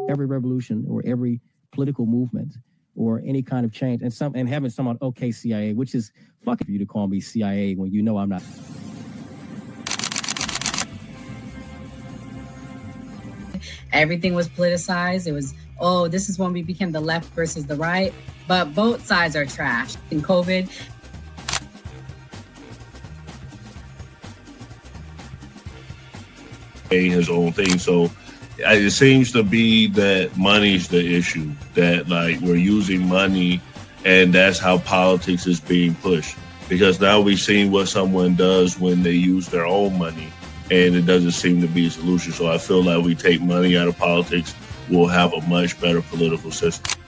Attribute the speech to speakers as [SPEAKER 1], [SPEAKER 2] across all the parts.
[SPEAKER 1] every revolution or every political movement or any kind of change, and having someone, okay, CIA, which is fucking for you to call me CIA when you know I'm not.
[SPEAKER 2] Everything was politicized. It was, oh, this is when we became the left versus the right. But both sides are trash. In COVID,
[SPEAKER 3] his own thing. So it seems to be that money's the issue, that like we're using money and that's how politics is being pushed. Because now we've seen what someone does when they use their own money, and it doesn't seem to be a solution. So I feel like we take money out of politics, we'll have a much better political system.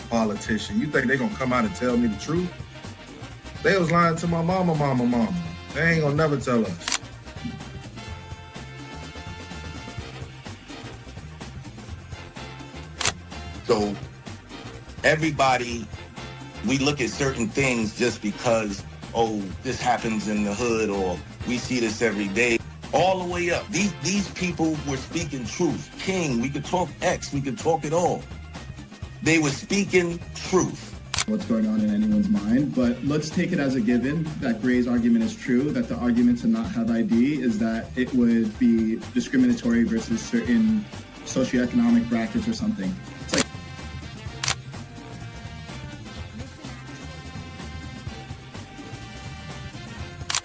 [SPEAKER 4] Politician, you think they're gonna come out and tell me the truth? They was lying to my mama. They ain't gonna never tell us.
[SPEAKER 5] So everybody, we look at certain things just because, oh, this happens in the hood, or we see this every day. All the way up. These people were speaking truth. King, we could talk X, we could talk it all. They were speaking truth.
[SPEAKER 6] What's going on in anyone's mind, but let's take it as a given that Gray's argument is true, that the argument to not have ID is that it would be discriminatory versus certain socioeconomic brackets or something. It's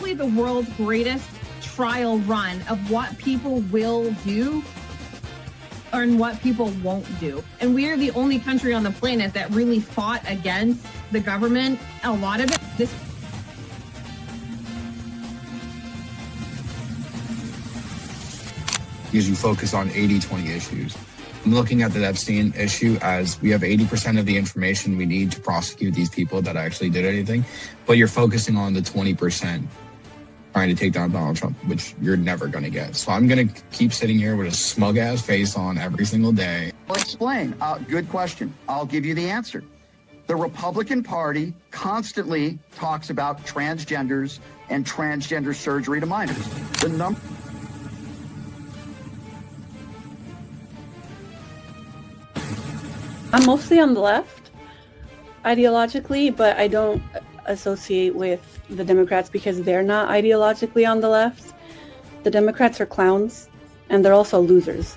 [SPEAKER 6] like
[SPEAKER 7] the world's greatest trial run of what people will do and what people won't do. And we are the only country on the planet that really fought against the government. A lot of it,
[SPEAKER 8] because you focus on 80-20 issues. I'm looking at the Epstein issue as we have 80% of the information we need to prosecute these people that actually did anything, but you're focusing on the 20% trying to take down Donald Trump, which you're never going to get. So I'm going to keep sitting here with a smug-ass face on every single day.
[SPEAKER 9] I'll explain. Good question. I'll give you the answer. The Republican Party constantly talks about transgenders and transgender surgery to minors.
[SPEAKER 10] I'm mostly on the left ideologically, but I don't associate with the Democrats because they're not ideologically on the left. The Democrats are clowns, and they're also losers.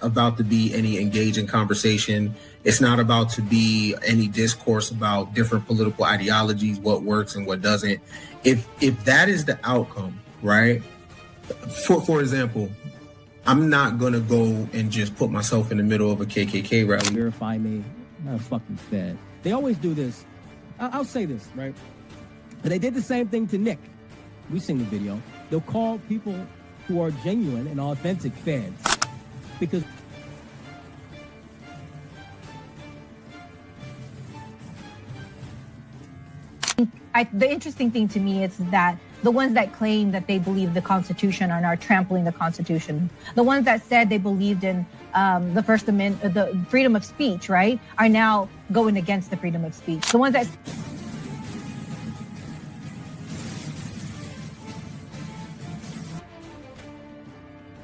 [SPEAKER 11] About to be any engaging conversation. It's not about to be any discourse about different political ideologies, what works and what doesn't. If that is the outcome, right? For example, I'm not going to go and just put myself in the middle of a KKK rally.
[SPEAKER 1] Verify me. I'm not fucking fed. They always do this. I'll say this, right? But they did the same thing to Nick. We've seen the video. They'll call people who are genuine and authentic feds. Because
[SPEAKER 12] the interesting thing to me is that the ones that claim that they believe the Constitution are now trampling the Constitution. The ones that said they believed in the First Amendment, the freedom of speech, right, are now going against the freedom of speech. The ones that...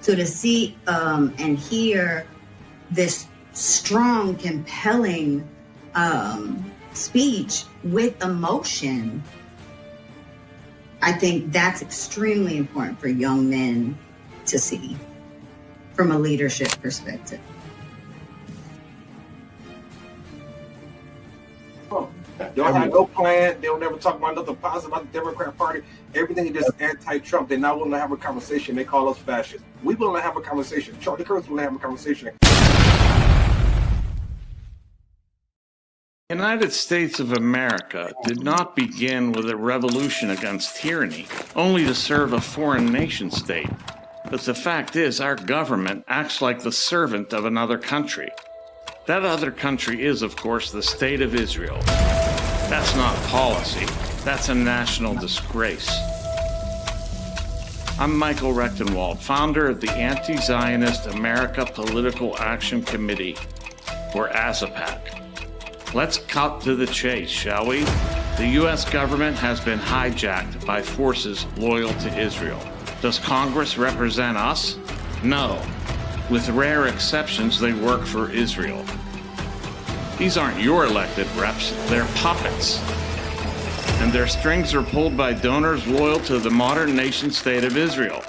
[SPEAKER 13] So to see and hear this strong, compelling speech with emotion, I think that's extremely important for young men to see from a leadership perspective.
[SPEAKER 14] Y'all have no plan. They'll never talk about nothing positive about the Democrat Party. Everything is just anti-Trump. They're not willing to have a conversation. They call us fascists. We willing to have a conversation. Charlie Kirk's willing to have a conversation.
[SPEAKER 15] The United States of America did not begin with a revolution against tyranny, only to serve a foreign nation state. But the fact is, our government acts like the servant of another country. That other country is, of course, the State of Israel. That's not policy. That's a national disgrace. I'm Michael Rechtenwald, founder of the Anti-Zionist America Political Action Committee, or AZAPAC. Let's cut to the chase, shall we? The U.S. government has been hijacked by forces loyal to Israel. Does Congress represent us? No. With rare exceptions, they work for Israel. These aren't your elected reps, they're puppets. And their strings are pulled by donors loyal to the modern nation-state of Israel.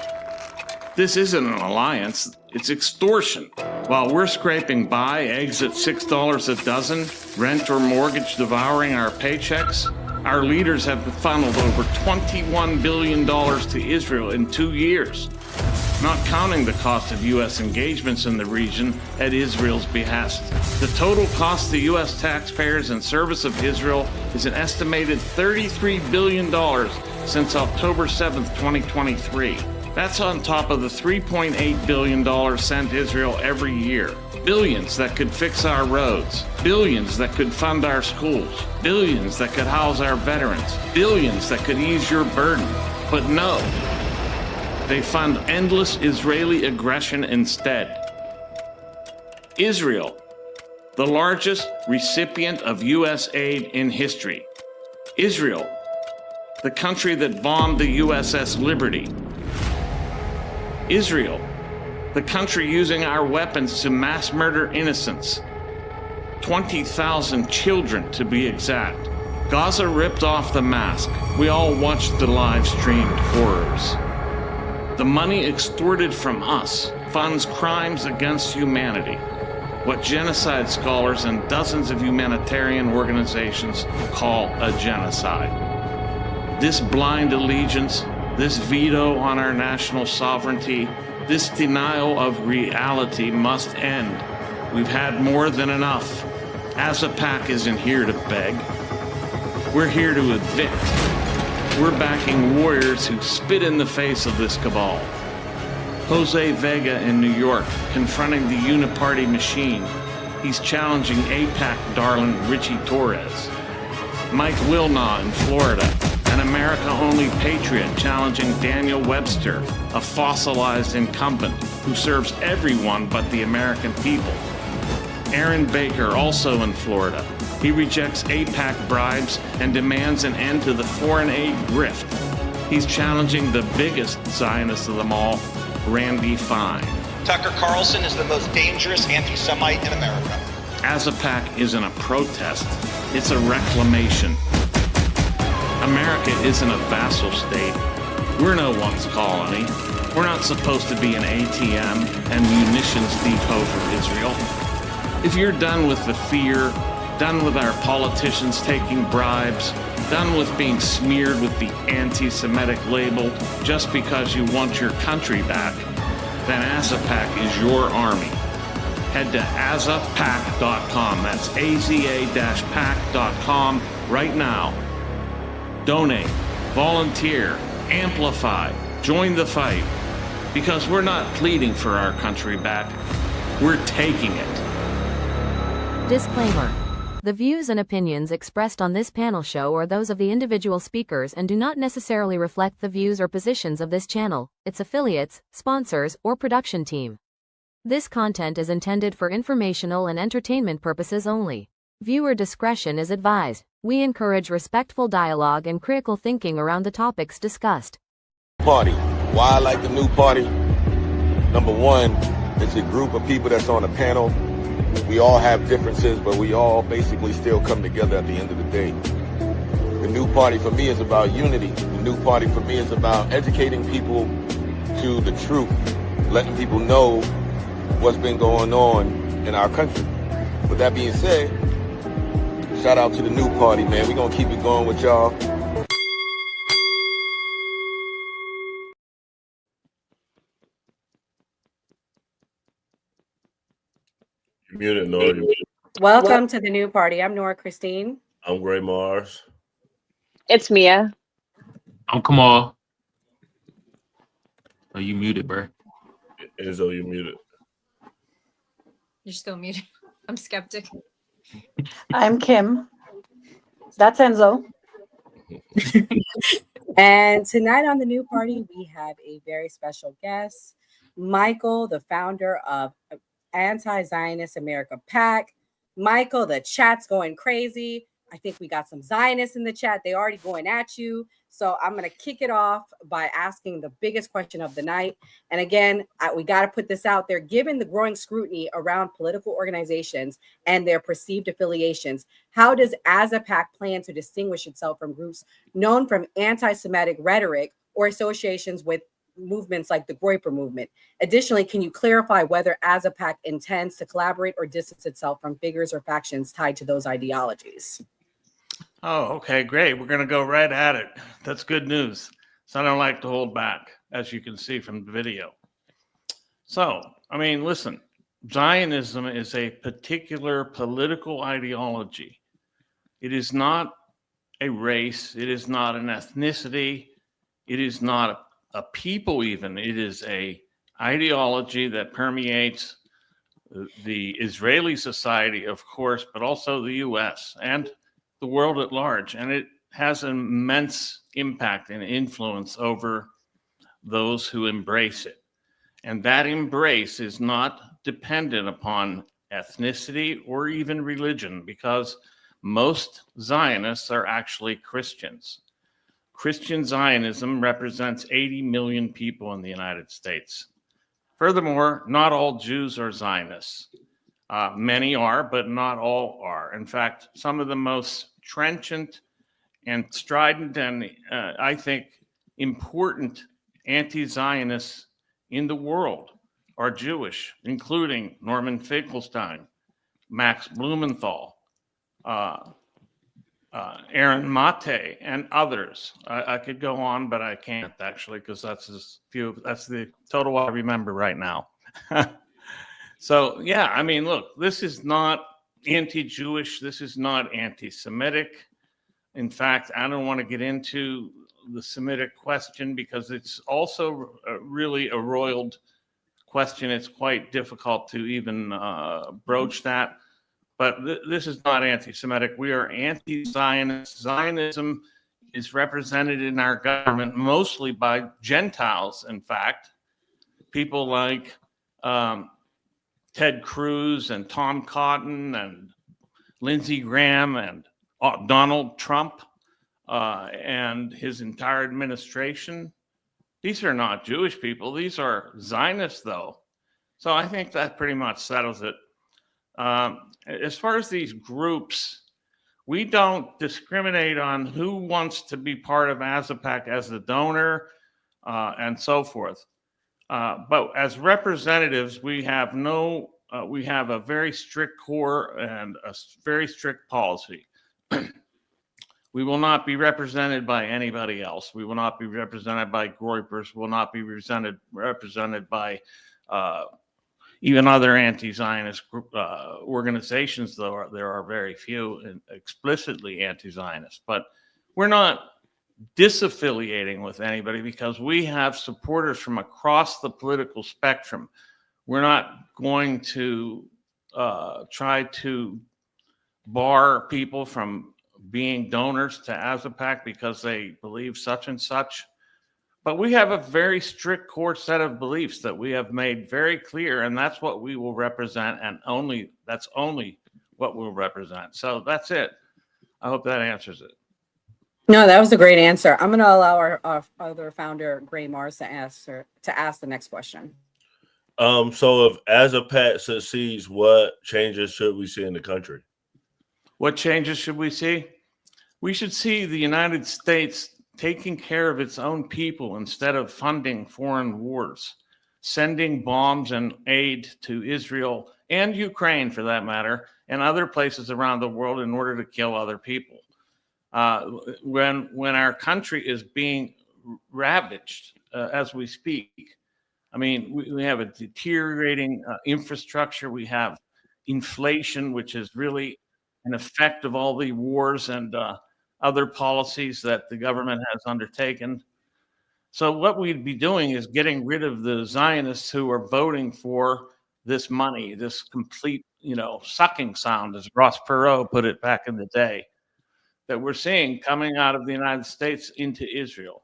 [SPEAKER 15] This isn't an alliance, it's extortion. While we're scraping by, eggs at $6 a dozen, rent or mortgage devouring our paychecks, our leaders have funneled over $21 billion to Israel in 2 years, not counting the cost of U.S. engagements in the region at Israel's behest. The total cost to U.S. taxpayers in service of Israel is an estimated $33 billion since October 7th, 2023. That's on top of the $3.8 billion sent Israel every year. Billions that could fix our roads. Billions that could fund our schools. Billions that could house our veterans. Billions that could ease your burden. But no, they fund endless Israeli aggression instead. Israel, the largest recipient of U.S. aid in history. Israel, the country that bombed the USS Liberty. Israel, the country using our weapons to mass murder innocents. 20,000 children to be exact. Gaza ripped off the mask. We all watched the live-streamed horrors. The money extorted from us funds crimes against humanity, what genocide scholars and dozens of humanitarian organizations call a genocide. This blind allegiance, this veto on our national sovereignty, this denial of reality must end. We've had more than enough. ASAPAC isn't here to beg. We're here to evict. We're backing warriors who spit in the face of this cabal. Jose Vega in New York, confronting the uniparty machine. He's challenging AIPAC darling Richie Torres. Mike Wilnaugh in Florida, an America-only patriot challenging Daniel Webster, a fossilized incumbent who serves everyone but the American people. Aaron Baker, also in Florida. He rejects AIPAC bribes and demands an end to the foreign aid grift. He's challenging the biggest Zionist of them all, Randy Fine.
[SPEAKER 16] Tucker Carlson is the most dangerous anti-Semite in America.
[SPEAKER 15] ASAPAC isn't a protest, it's a reclamation. America isn't a vassal state. We're no one's colony. We're not supposed to be an ATM and munitions depot for Israel. If you're done with the fear, done with our politicians taking bribes, done with being smeared with the anti-Semitic label just because you want your country back, then ASAPAC is your army. Head to azapac.com. That's AZA-PAC.com right now. Donate, volunteer, amplify, join the fight. Because we're not pleading for our country back, we're taking it.
[SPEAKER 17] Disclaimer. The views and opinions expressed on this panel show are those of the individual speakers and do not necessarily reflect the views or positions of this channel, its affiliates, sponsors, or production team. This content is intended for informational and entertainment purposes only. Viewer discretion is advised. We encourage respectful dialogue and critical thinking around the topics discussed.
[SPEAKER 18] Party. Why I like the new party? Number one, it's a group of people that's on a panel. We all have differences, but we all basically still come together at the end of the day. The new party for me is about unity. The new party for me is about educating people to the truth, letting people know what's been going on in our country. With that being said, shout out to the new party, man. We're going to keep it going with y'all.
[SPEAKER 3] You're muted, Nora.
[SPEAKER 19] Welcome to the new party. I'm Nora Christine.
[SPEAKER 3] I'm Gray Mars.
[SPEAKER 20] It's Mia.
[SPEAKER 21] I'm Kamal. Oh, you muted, bro.
[SPEAKER 3] Enzo, you muted.
[SPEAKER 22] You're still muted. I'm skeptic.
[SPEAKER 10] I'm Kim. That's Enzo.
[SPEAKER 19] And tonight on the new party, we have a very special guest, Michael, the founder of Anti-Zionist America PAC. Michael, the chat's going crazy. I think we got some Zionists in the chat. They already going at you. So I'm going to kick it off by asking the biggest question of the night. And again, we got to put this out there. Given the growing scrutiny around political organizations and their perceived affiliations, how does ASAPAC plan to distinguish itself from groups known from anti-Semitic rhetoric or associations with movements like the Groyper movement? Additionally, can you clarify whether ASAPAC intends to collaborate or distance itself from figures or factions tied to those ideologies?
[SPEAKER 15] Oh, okay, great. We're going to go right at it. That's good news. So I don't like to hold back, as you can see from the video. So, I mean, listen, Zionism is a particular political ideology. It is not a race. It is not an ethnicity. It is not a people even. It is a ideology that permeates the Israeli society, of course, but also the U.S. and the world at large. And it has an immense impact and influence over those who embrace it. And that embrace is not dependent upon ethnicity or even religion, because most Zionists are actually Christians. Christian Zionism represents 80 million people in the United States. Furthermore, not all Jews are Zionists. Many are, but not all are. In fact, some of the most trenchant and strident and I think important anti-Zionists in the world are Jewish, including Norman Finkelstein, Max Blumenthal, Aaron Mate, and others. I could go on, but I can't actually, because that's as few. That's the total I remember right now. So yeah, I mean, look, this is not anti-Jewish. This is not anti-Semitic. In fact, I don't want to get into the Semitic question because it's also really a roiled question. It's quite difficult to even broach that. But this is not anti-Semitic. We are anti-Zionist. Zionism is represented in our government mostly by Gentiles, in fact. People like Ted Cruz and Tom Cotton and Lindsey Graham and Donald Trump and his entire administration. These are not Jewish people. These are Zionists, though. So I think that pretty much settles it. As far as these groups, we don't discriminate on who wants to be part of ASAPAC as a donor and so forth. But as representatives, we have a very strict core and a very strict policy. We will not be represented by anybody else. We will not be represented by Groypers. We will not be represented by even other anti-Zionist organizations, though there are very few explicitly anti-Zionist. But we're not disaffiliating with anybody because we have supporters from across the political spectrum. We're not going to try to bar people from being donors to ASAPAC because they believe such and such. But we have a very strict core set of beliefs that we have made very clear, and that's what we will represent, and that's only what we'll represent. So that's it. I hope that answers it.
[SPEAKER 19] No, that was a great answer. I'm going to allow our other founder, Gray Mars, to ask the next question.
[SPEAKER 3] So if ASAPAC succeeds, what changes should we see in the country?
[SPEAKER 15] What changes should we see? We should see the United States taking care of its own people instead of funding foreign wars, sending bombs and aid to Israel and Ukraine, for that matter, and other places around the world in order to kill other people. When our country is being ravaged as we speak, I mean, we have a deteriorating infrastructure. We have inflation, which is really an effect of all the wars and other policies that the government has undertaken. So what we'd be doing is getting rid of the Zionists who are voting for this money, this complete, sucking sound, as Ross Perot put it back in the day, that we're seeing coming out of the United States into Israel.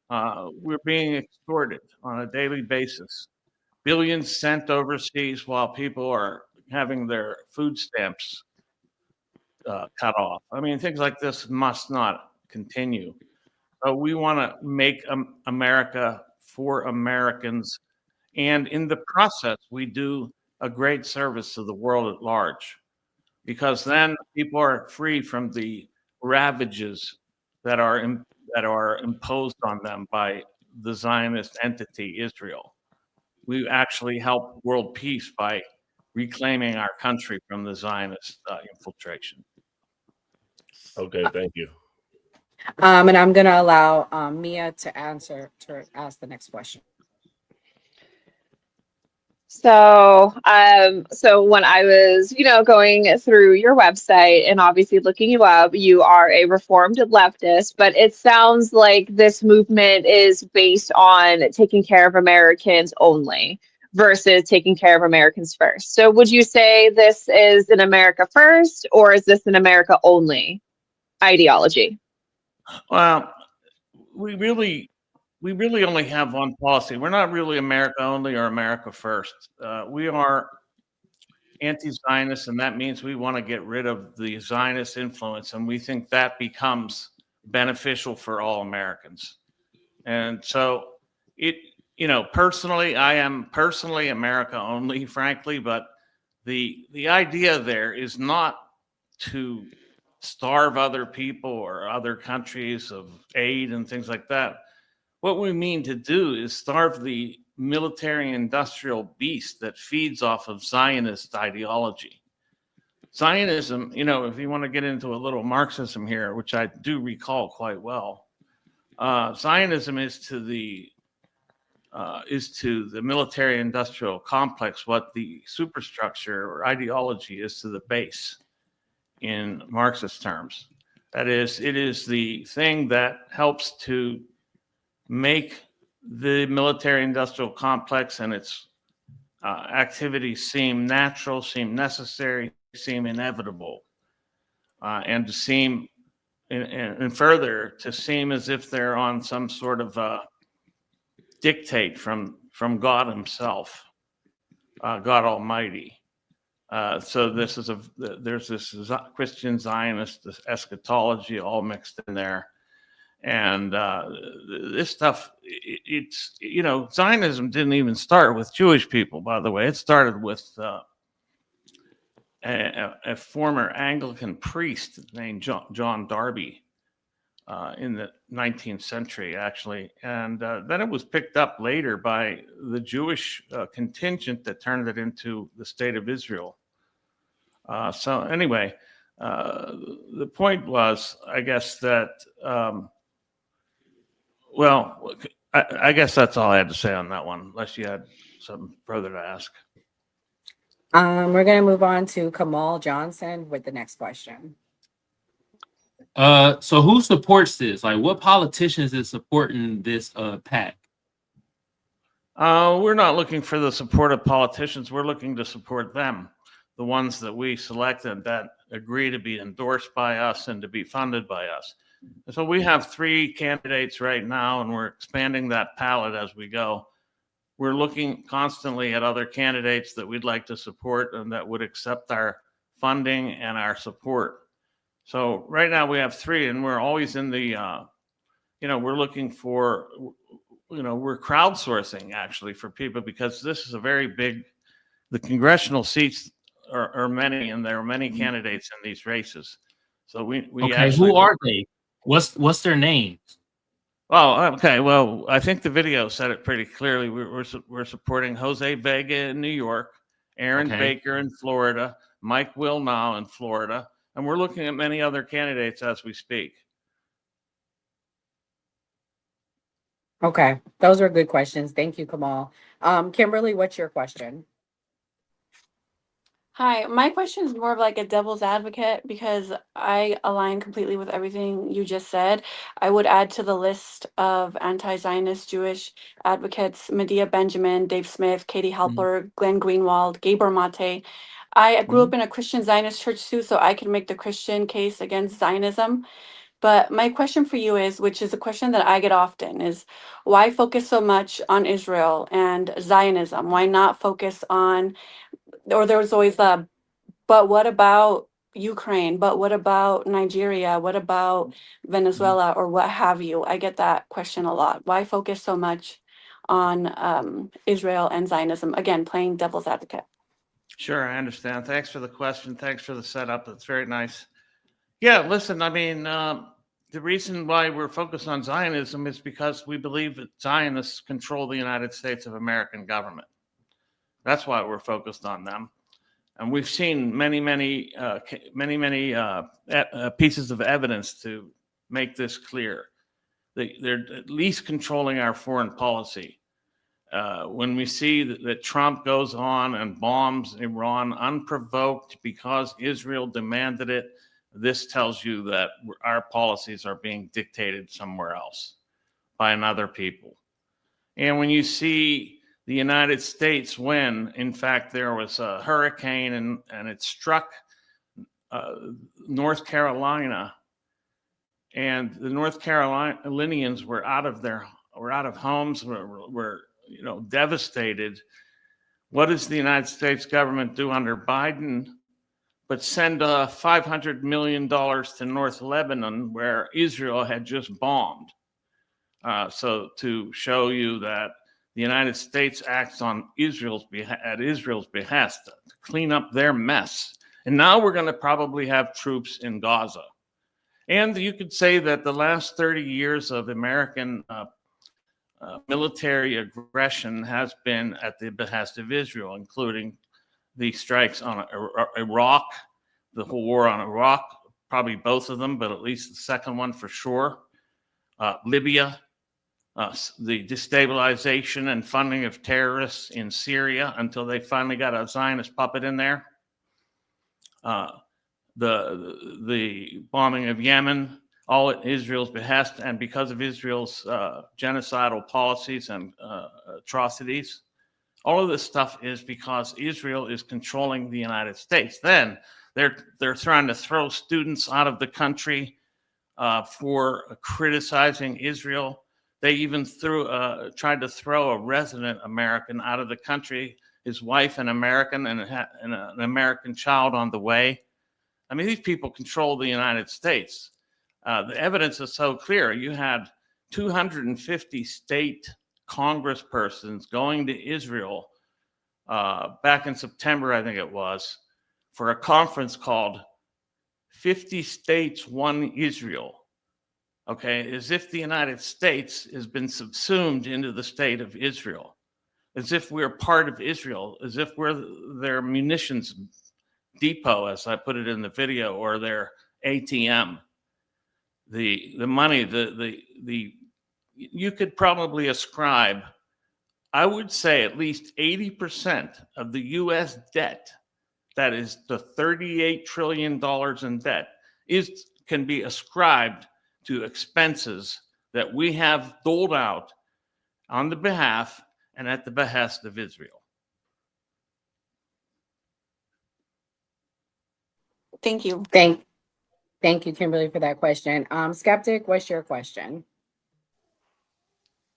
[SPEAKER 15] We're being extorted on a daily basis. Billions sent overseas while people are having their food stamps cut off. I mean, things like this must not continue. But we want to make America for Americans. And in the process, we do a great service to the world at large, because then people are free from the ravages that are imposed on them by the Zionist entity, Israel. We actually help world peace by reclaiming our country from the Zionist infiltration.
[SPEAKER 3] Okay, thank you.
[SPEAKER 19] And I'm going to allow Mia to ask the next question.
[SPEAKER 20] So, so when I was, going through your website and obviously looking you up, you are a reformed leftist, but it sounds like this movement is based on taking care of Americans only versus taking care of Americans first. So would you say this is an America first, or is this an America only ideology?
[SPEAKER 15] Well, we really only have one policy. We're not really America only or America first. We are anti-Zionist, and that means we want to get rid of the Zionist influence, and we think that becomes beneficial for all Americans. And so personally, I am personally America only, frankly, but the idea there is not to starve other people or other countries of aid and things like that. What we mean to do is starve the military industrial beast that feeds off of Zionist ideology. Zionism, if you want to get into a little Marxism here, which I do recall quite well, Zionism is to the military industrial complex what the superstructure or ideology is to the base in Marxist terms. That is, it is the thing that helps to make the military industrial complex and its activities seem natural, seem necessary, seem inevitable, and to seem, and further, to seem as if they're on some sort of dictate from God himself, God Almighty. So there's this Christian Zionist eschatology all mixed in there. And this stuff, Zionism didn't even start with Jewish people, by the way. It started with a former Anglican priest named John Darby in the 19th century, actually. And then it was picked up later by the Jewish contingent that turned it into the state of Israel. So anyway, the point was, I guess that, I guess that's all I had to say on that one, unless you had something further to ask.
[SPEAKER 19] We're going to move on to Kamal Johnson with the next question.
[SPEAKER 21] So who supports this? Like, what politicians is supporting this PAC?
[SPEAKER 15] We're not looking for the support of politicians. We're looking to support them, the ones that we selected that agree to be endorsed by us and to be funded by us. So we have 3 candidates right now, and we're expanding that palette as we go. We're looking constantly at other candidates that we'd like to support and that would accept our funding and our support. So right now we have 3, and we're always in the, we're looking for, we're crowdsourcing actually for people, because this is a very big, the congressional seats are many, and there are many candidates in these races. So we
[SPEAKER 21] Okay,
[SPEAKER 15] actually,
[SPEAKER 21] who are they? What's their names?
[SPEAKER 15] Well, okay. Well, I think the video said it pretty clearly. We're supporting Jose Vega in New York, Aaron Baker in Florida, Mike Wilnow in Florida, and we're looking at many other candidates as we speak.
[SPEAKER 19] Okay, those are good questions. Thank you, Kamal. Kimberly, what's your question?
[SPEAKER 10] Hi, my question is more of like a devil's advocate because I align completely with everything you just said. I would add to the list of anti-Zionist Jewish advocates Medea Benjamin, Dave Smith, Katie Halper, Glenn Greenwald, Gabor Mate. I grew up in a Christian Zionist church too, so I can make the Christian case against Zionism. But my question for you is, which is a question that I get often, is why focus so much on Israel and Zionism? Why not focus on, or there was always the, but what about, Ukraine, but what about Nigeria? What about Venezuela or what have you? I get that question a lot. Why focus so much on Israel and Zionism? Again, playing devil's advocate.
[SPEAKER 15] Sure, I understand. Thanks for the question. Thanks for the setup. That's very nice. Yeah, listen, I mean, the reason why we're focused on Zionism is because we believe that Zionists control the United States of American government. That's why we're focused on them. And we've seen many pieces of evidence to make this clear. They're at least controlling our foreign policy. When we see that Trump goes on and bombs Iran unprovoked because Israel demanded it, this tells you that our policies are being dictated somewhere else by another people. And when you see the United States, when in fact there was a hurricane and it struck North Carolina, and the North Carolinians were out of homes, were devastated. What does the United States government do under Biden but send $500 million to North Lebanon, where Israel had just bombed? So to show you that the United States acts on at Israel's behest to clean up their mess. And now we're going to probably have troops in Gaza. And you could say that the last 30 years of American military aggression has been at the behest of Israel, including the strikes on Iraq, the whole war on Iraq, probably both of them, but at least the second one for sure. Libya, the destabilization and funding of terrorists in Syria until they finally got a Zionist puppet in there. The bombing of Yemen, all at Israel's behest, and because of Israel's genocidal policies and atrocities. All of this stuff is because Israel is controlling the United States. Then they're trying to throw students out of the country for criticizing Israel. They even tried to throw a resident American out of the country, his wife an American and an American child on the way. I mean, these people control the United States. The evidence is so clear. You had 250 state congresspersons going to Israel back in September, I think it was, for a conference called 50 States One Israel. Okay, as if the United States has been subsumed into the state of Israel, as if we're part of Israel, as if we're their munitions depot, as I put it in the video, or their ATM. The money, you could probably ascribe, I would say at least 80% of the U.S. debt, that is the $38 trillion in debt, can be ascribed to expenses that we have doled out on the behalf and at the behest of Israel.
[SPEAKER 10] Thank you.
[SPEAKER 19] Thank you, Kimberly, for that question. Skeptic, what's your question?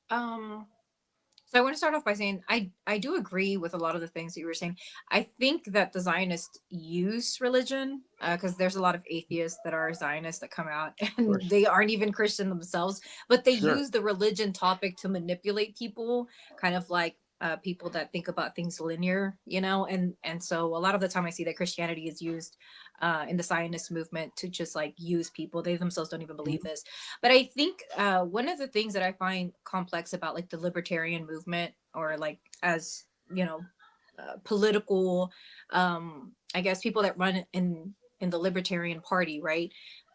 [SPEAKER 22] So I want to start off by saying I do agree with a lot of the things that you were saying. I think that the Zionists use religion because there's a lot of atheists that are Zionists that come out and they aren't even Christian themselves, but they use the religion topic to manipulate people, kind of like people that think about things linear, and so a lot of the time I see that Christianity is used in the Zionist movement to just like use people. They themselves don't even believe this. But I think one of the things that I find complex about like the libertarian movement, or like as political, I guess people that run in the Libertarian Party, right?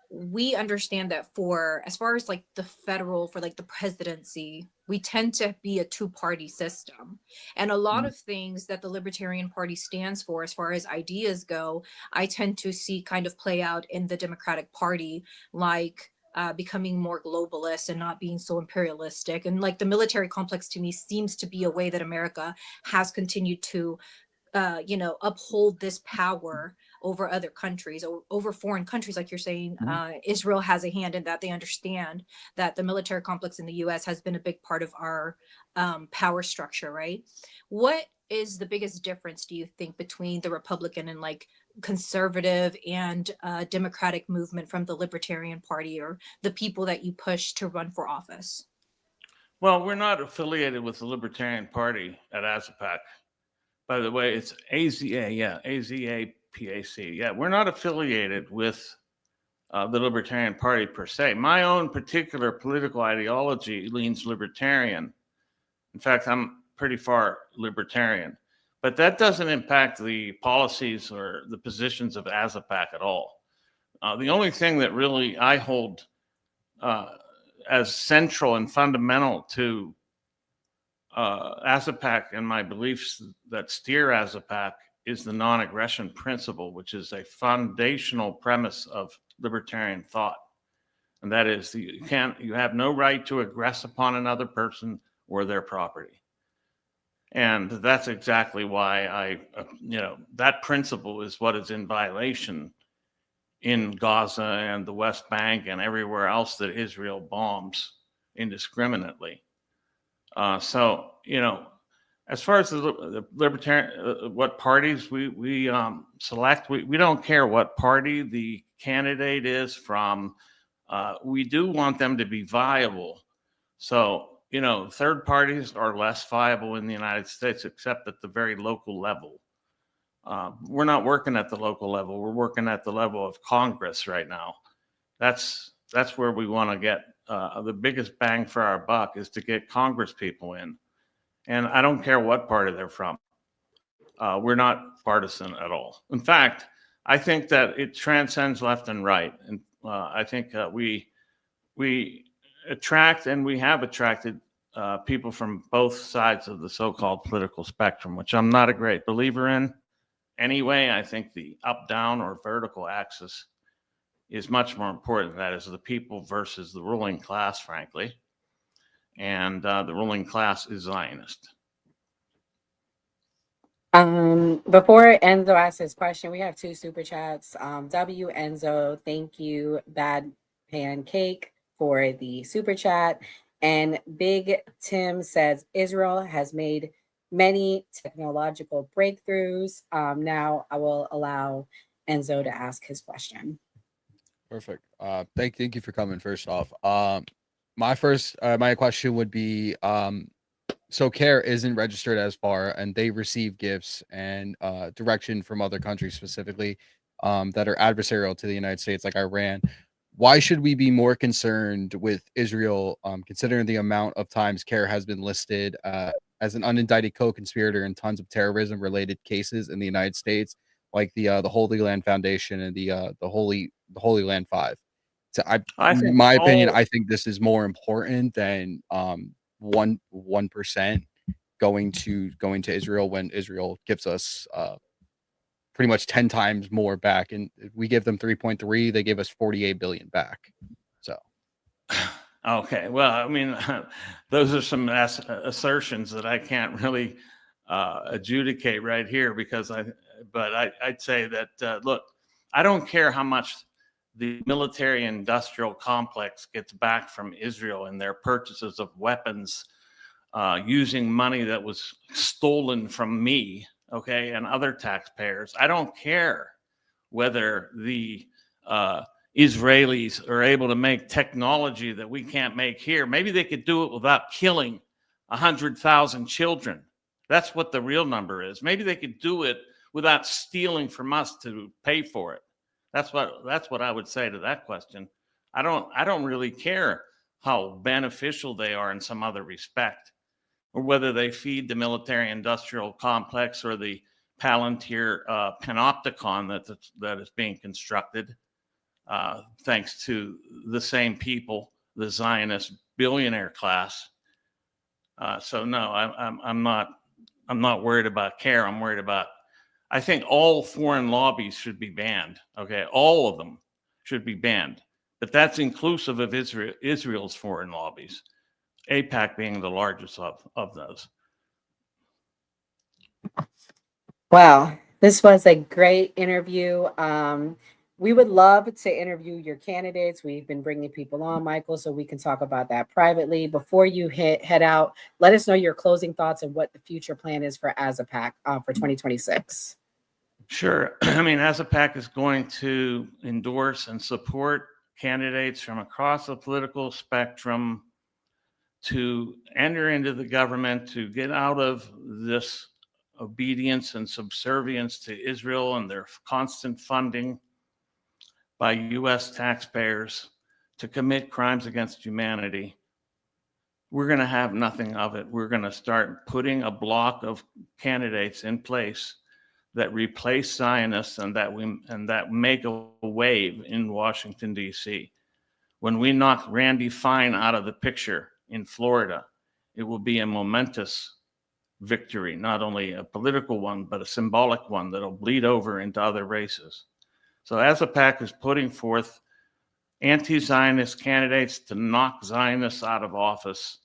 [SPEAKER 22] We understand that for as far as like the federal, for like the presidency, we tend to be a two-party system, and a lot of things that the Libertarian Party stands for as far as ideas go, I tend to see kind of play out in the Democratic Party, like becoming more globalist and not being so imperialistic. And like the military complex to me seems to be a way that America has continued to uphold this power over other countries, or over foreign countries. Like you're saying, Israel has a hand in that. They understand that the military complex in the US has been a big part of our power structure, right? What is the biggest difference, do you think, between the Republican and like conservative and Democratic movement from the Libertarian Party, or the people that you push to run for office?
[SPEAKER 15] Well, we're not affiliated with the Libertarian Party at AZAPAC. By the way, it's AZA, yeah, AZAPAC. Yeah, we're not affiliated with the Libertarian Party per se. My own particular political ideology leans libertarian. In fact, I'm pretty far libertarian. But that doesn't impact the policies or the positions of AZAPAC at all. The only thing that really I hold as central and fundamental to AZAPAC and my beliefs that steer AZAPAC is the non-aggression principle, which is a foundational premise of libertarian thought. And that is you have no right to aggress upon another person or their property. And that's exactly why that principle is what is in violation in Gaza and the West Bank and everywhere else that Israel bombs indiscriminately. So, as far as the libertarian, what parties we select, we don't care what party the candidate is from. We do want them to be viable. So, third parties are less viable in the United States, except at the very local level. We're not working at the local level. We're working at the level of Congress right now. That's where we want to get the biggest bang for our buck, is to get Congress people in. And I don't care what party they're from. We're not partisan at all. In fact, I think that it transcends left and right. And I think we attract, and we have attracted people from both sides of the so-called political spectrum, which I'm not a great believer in. Anyway, I think the up-down or vertical axis is much more important. That is the people versus the ruling class, frankly. And the ruling class is Zionist.
[SPEAKER 19] Before Enzo asks his question, we have 2 super chats. W Enzo, thank you, Bad Pancake, for the super chat. And Big Tim says Israel has made many technological breakthroughs. Now I will allow Enzo to ask his question.
[SPEAKER 2] Perfect. Thank you for coming. First off, my question would be, so CARE isn't registered as far, and they receive gifts and direction from other countries specifically that are adversarial to the United States, like Iran. Why should we be more concerned with Israel, considering the amount of times CARE has been listed as an unindicted co-conspirator in tons of terrorism-related cases in the United States, like the Holy Land Foundation and the Holy Land Five? So, in my opinion, I think this is more important than 1% going to Israel, when Israel gives us pretty much 10 times more back, and we give them 3.3, they give us 48 billion back. So
[SPEAKER 15] okay, well, I mean, those are some assertions that I can't really adjudicate right here, because I'd say that look, I don't care how much the military industrial complex gets back from Israel in their purchases of weapons using money that was stolen from me, okay, and other taxpayers. I don't care whether the Israelis are able to make technology that we can't make here. Maybe they could do it without killing 100,000 children. That's what the real number is. Maybe they could do it without stealing from us to pay for it. That's what I would say to that question. I don't really care how beneficial they are in some other respect, or whether they feed the military industrial complex or the Palantir panopticon that is being constructed thanks to the same people, the Zionist billionaire class. So no, I'm not worried about CARE. I'm worried about, I think all foreign lobbies should be banned. Okay, all of them should be banned, but that's inclusive of Israel's foreign lobbies, AIPAC being the largest of those.
[SPEAKER 19] Wow, this was a great interview. we would love to interview your candidates. We've been bringing people on, Michael, so we can talk about that privately. Before you head out, let us know your closing thoughts and what the future plan is for As a Pack for 2026.
[SPEAKER 15] Sure. I mean, As a Pack is going to endorse and support candidates from across the political spectrum to enter into the government, to get out of this obedience and subservience to Israel and their constant funding by U.S. taxpayers to commit crimes against humanity. We're going to have nothing of it. We're going to start putting a block of candidates in place that replace Zionists and that make a wave in Washington, D.C. When we knock Randy Fine out of the picture in Florida, it will be a momentous victory, not only a political one, but a symbolic one that'll bleed over into other races. So As a Pack is putting forth anti-Zionist candidates to knock Zionists out of office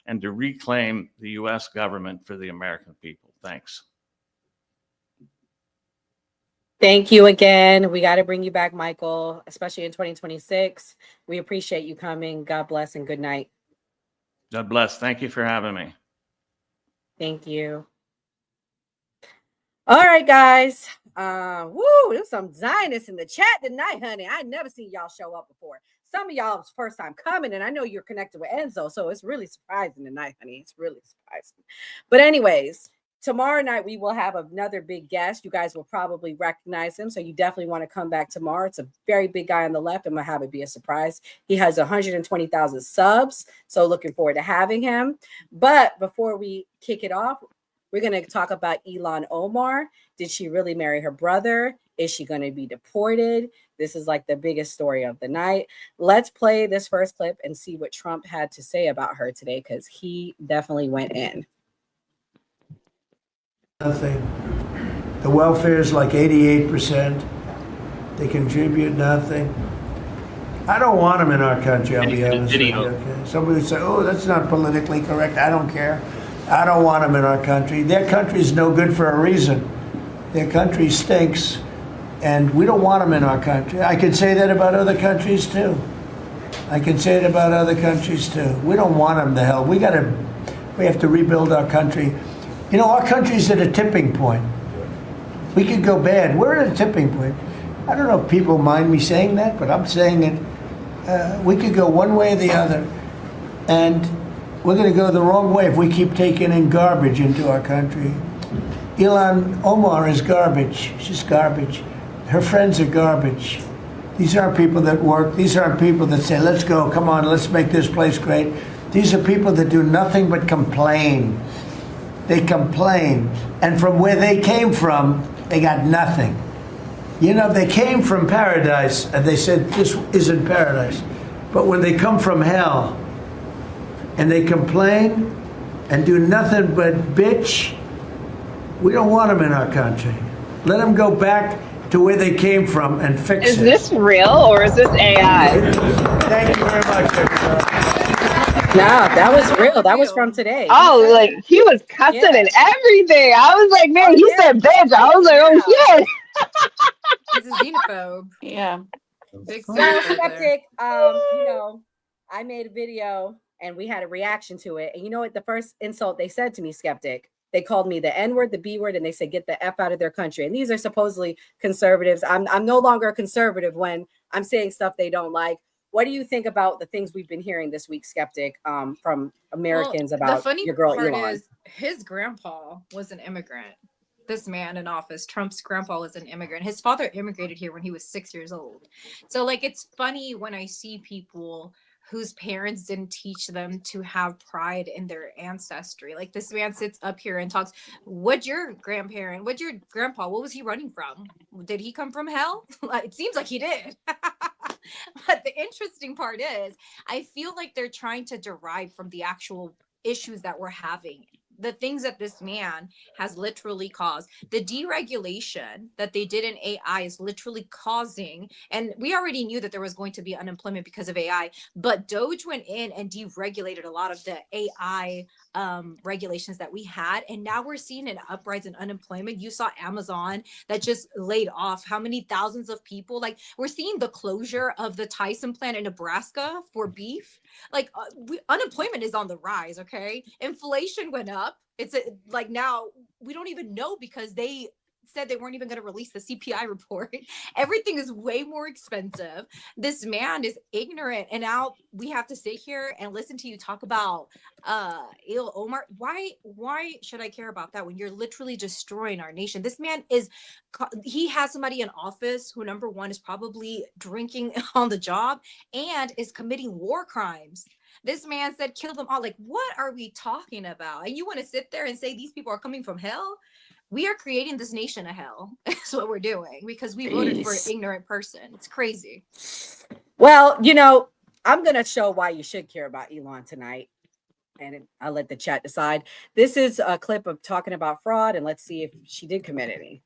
[SPEAKER 15] and to reclaim the U.S. government for the American people. Thanks.
[SPEAKER 19] Thank you again. We got to bring you back, Michael, especially in 2026. We appreciate you coming. God bless and good night.
[SPEAKER 15] God bless. Thank you for having me.
[SPEAKER 19] Thank you. All right, guys. There's some Zionists in the chat tonight, honey. I never seen y'all show up before. Some of y'all it's first time coming, and I know you're connected with Enzo, so it's really surprising tonight, honey. It's really surprising. But anyways, tomorrow night we will have another big guest. You guys will probably recognize him, so you definitely want to come back tomorrow. It's a very big guy on the left. I'm gonna have it be a surprise. He has 120,000 subs, so looking forward to having him. But before we kick it off, we're going to talk about Ilhan Omar. Did she really marry her brother? Is she going to be deported? This is like the biggest story of the night. Let's play this first clip and see what Trump had to say about her today, because he definitely went in.
[SPEAKER 4] Nothing. The welfare is like 88%. They contribute nothing. I don't want them in our country, I'll be honest with you. Okay? Somebody would say, oh, that's not politically correct. I don't care. I don't want them in our country. Their country's no good for a reason. Their country stinks, and we don't want them in our country. I could say that about other countries, too. I can say it about other countries, too. We don't want them to hell. We have to rebuild our country. You know, our country's at a tipping point. We could go bad. We're at a tipping point. I don't know if people mind me saying that, but I'm saying it. We could go one way or the other, and we're going to go the wrong way if we keep taking in garbage into our country. Ilhan Omar is garbage. She's garbage. Her friends are garbage. These aren't people that work. These aren't people that say, let's go, come on, let's make this place great. These are people that do nothing but complain. They complain. And from where they came from, they got nothing. You know, they came from paradise, and they said, this isn't paradise. But when they come from hell, and they complain and do nothing but bitch, we don't want them in our country. Let them go back to where they came from and fix it.
[SPEAKER 20] Is this real or is this AI?
[SPEAKER 4] Thank you very much.
[SPEAKER 19] No, that was real. That was from today.
[SPEAKER 20] Oh, like he was cussing and everything. I was like, man, he said bitch. I was like, oh shit.
[SPEAKER 22] He's a xenophobe.
[SPEAKER 20] Yeah.
[SPEAKER 22] Big
[SPEAKER 19] So,
[SPEAKER 22] xenophobe there.
[SPEAKER 19] Skeptic, you know, I made a video and we had a reaction to it. And you know what? The first insult they said to me, Skeptic, they called me the N-word, the B-word, and they said, get the F out of their country. And these are supposedly conservatives. I'm no longer a conservative when I'm saying stuff they don't like. What do you think about the things we've been hearing this week, Skeptic, from Americans about
[SPEAKER 22] the funny
[SPEAKER 19] your girl
[SPEAKER 22] part
[SPEAKER 19] Elon?
[SPEAKER 22] is his grandpa was an immigrant. This man in office, Trump's grandpa, was an immigrant. His father immigrated here when he was 6 years old. So like, it's funny when I see people whose parents didn't teach them to have pride in their ancestry. Like this man sits up here and talks, what's your grandpa, what was he running from? Did he come from hell? It seems like he did. But the interesting part is, I feel like they're trying to derive from the actual issues that we're having. The things that this man has literally caused. The deregulation that they did in AI is literally causing, and we already knew that there was going to be unemployment because of AI, but Doge went in and deregulated a lot of the AI regulations that we had, and now we're seeing an uprise in unemployment. You saw Amazon that just laid off how many thousands of people. Like, we're seeing the closure of the Tyson plant in Nebraska for beef. Like, unemployment is on the rise. Okay, inflation went up. It's like now we don't even know because they said they weren't even going to release the CPI report. Everything is way more expensive. This man is ignorant, and now we have to sit here and listen to you talk about Ilhan Omar. Why should I care about that when you're literally destroying our nation? This man he has somebody in office who, number one, is probably drinking on the job and is committing war crimes. This man said kill them all. Like, what are we talking about? And you want to sit there and say these people are coming from hell? We are creating this nation a hell. That's what we're doing because we voted for an ignorant person. It's crazy.
[SPEAKER 19] Well, you know, I'm going to show why you should care about Elon tonight. And I'll let the chat decide. This is a clip of talking about fraud, and let's see if she did commit any.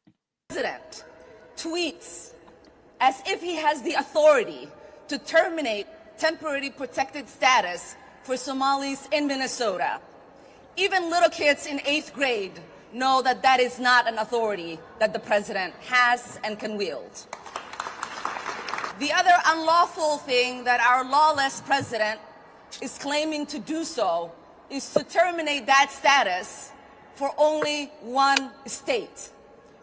[SPEAKER 5] President tweets as if he has the authority to terminate temporary protected status for Somalis in Minnesota. Even little kids in 8th grade know that that is not an authority that the president has and can wield. The other unlawful thing that our lawless president is claiming to do so is to terminate that status for only one state,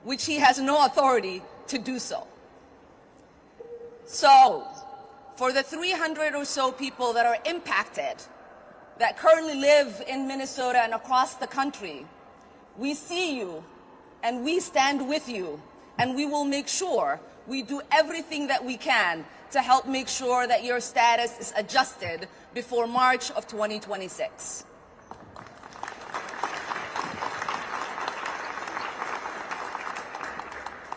[SPEAKER 5] which he has no authority to do so. So, for the 300 or so people that are impacted, that currently live in Minnesota and across the country, we see you and we stand with you, and we will make sure we do everything that we can to help make sure that your status is adjusted before March of 2026.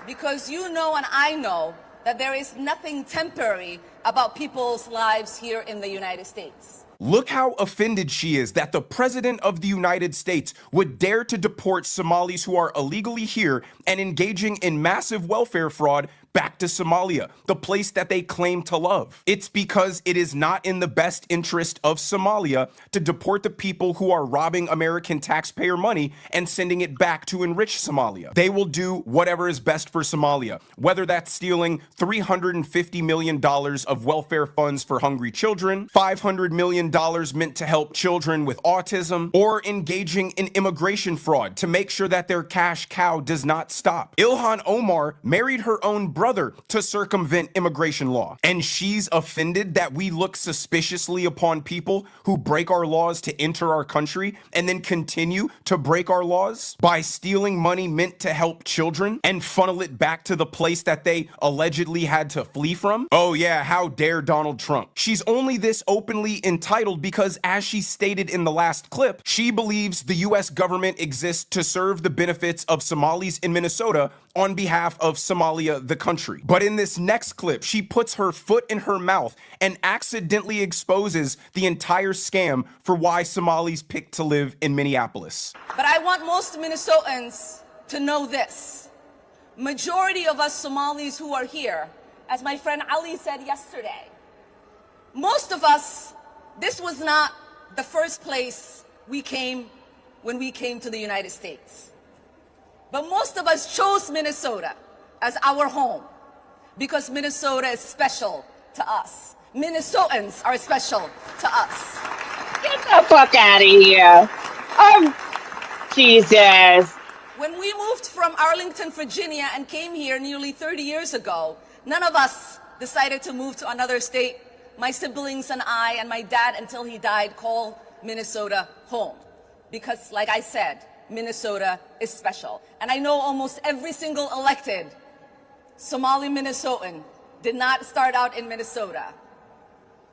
[SPEAKER 5] Because you know and I know that there is nothing temporary about people's lives here in the United States.
[SPEAKER 6] Look how offended she is that the President of the United States would dare to deport Somalis who are illegally here and engaging in massive welfare fraud back to Somalia, the place that they claim to love. It's because it is not in the best interest of Somalia to deport the people who are robbing American taxpayer money and sending it back to enrich Somalia. They will do whatever is best for Somalia, whether that's stealing $350 million of welfare funds for hungry children, $500 million meant to help children with autism, or engaging in immigration fraud to make sure that their cash cow does not stop. Ilhan Omar married her own brother to circumvent immigration law, and she's offended that we look suspiciously upon people who break our laws to enter our country and then continue to break our laws by stealing money meant to help children and funnel it back to the place that they allegedly had to flee from. Oh yeah, how dare Donald Trump. She's only this openly entitled because, as she stated in the last clip, she believes the US government exists to serve the benefits of Somalis in Minnesota on behalf of Somalia, the country. But in this next clip, she puts her foot in her mouth and accidentally exposes the entire scam for why Somalis picked to live in Minneapolis.
[SPEAKER 5] But I want most Minnesotans to know this. Majority of us Somalis who are here, as my friend Ali said yesterday, most of us, this was not the first place we came when we came to the United States. But most of us chose Minnesota as our home because Minnesota is special to us. Minnesotans are special to us.
[SPEAKER 20] Get the fuck out of here. Jesus.
[SPEAKER 5] When we moved from Arlington, Virginia and came here nearly 30 years ago, none of us decided to move to another state. My siblings and I and my dad, until he died, called Minnesota home. Because, like I said, Minnesota is special. And I know almost every single elected Somali Minnesotan did not start out in Minnesota,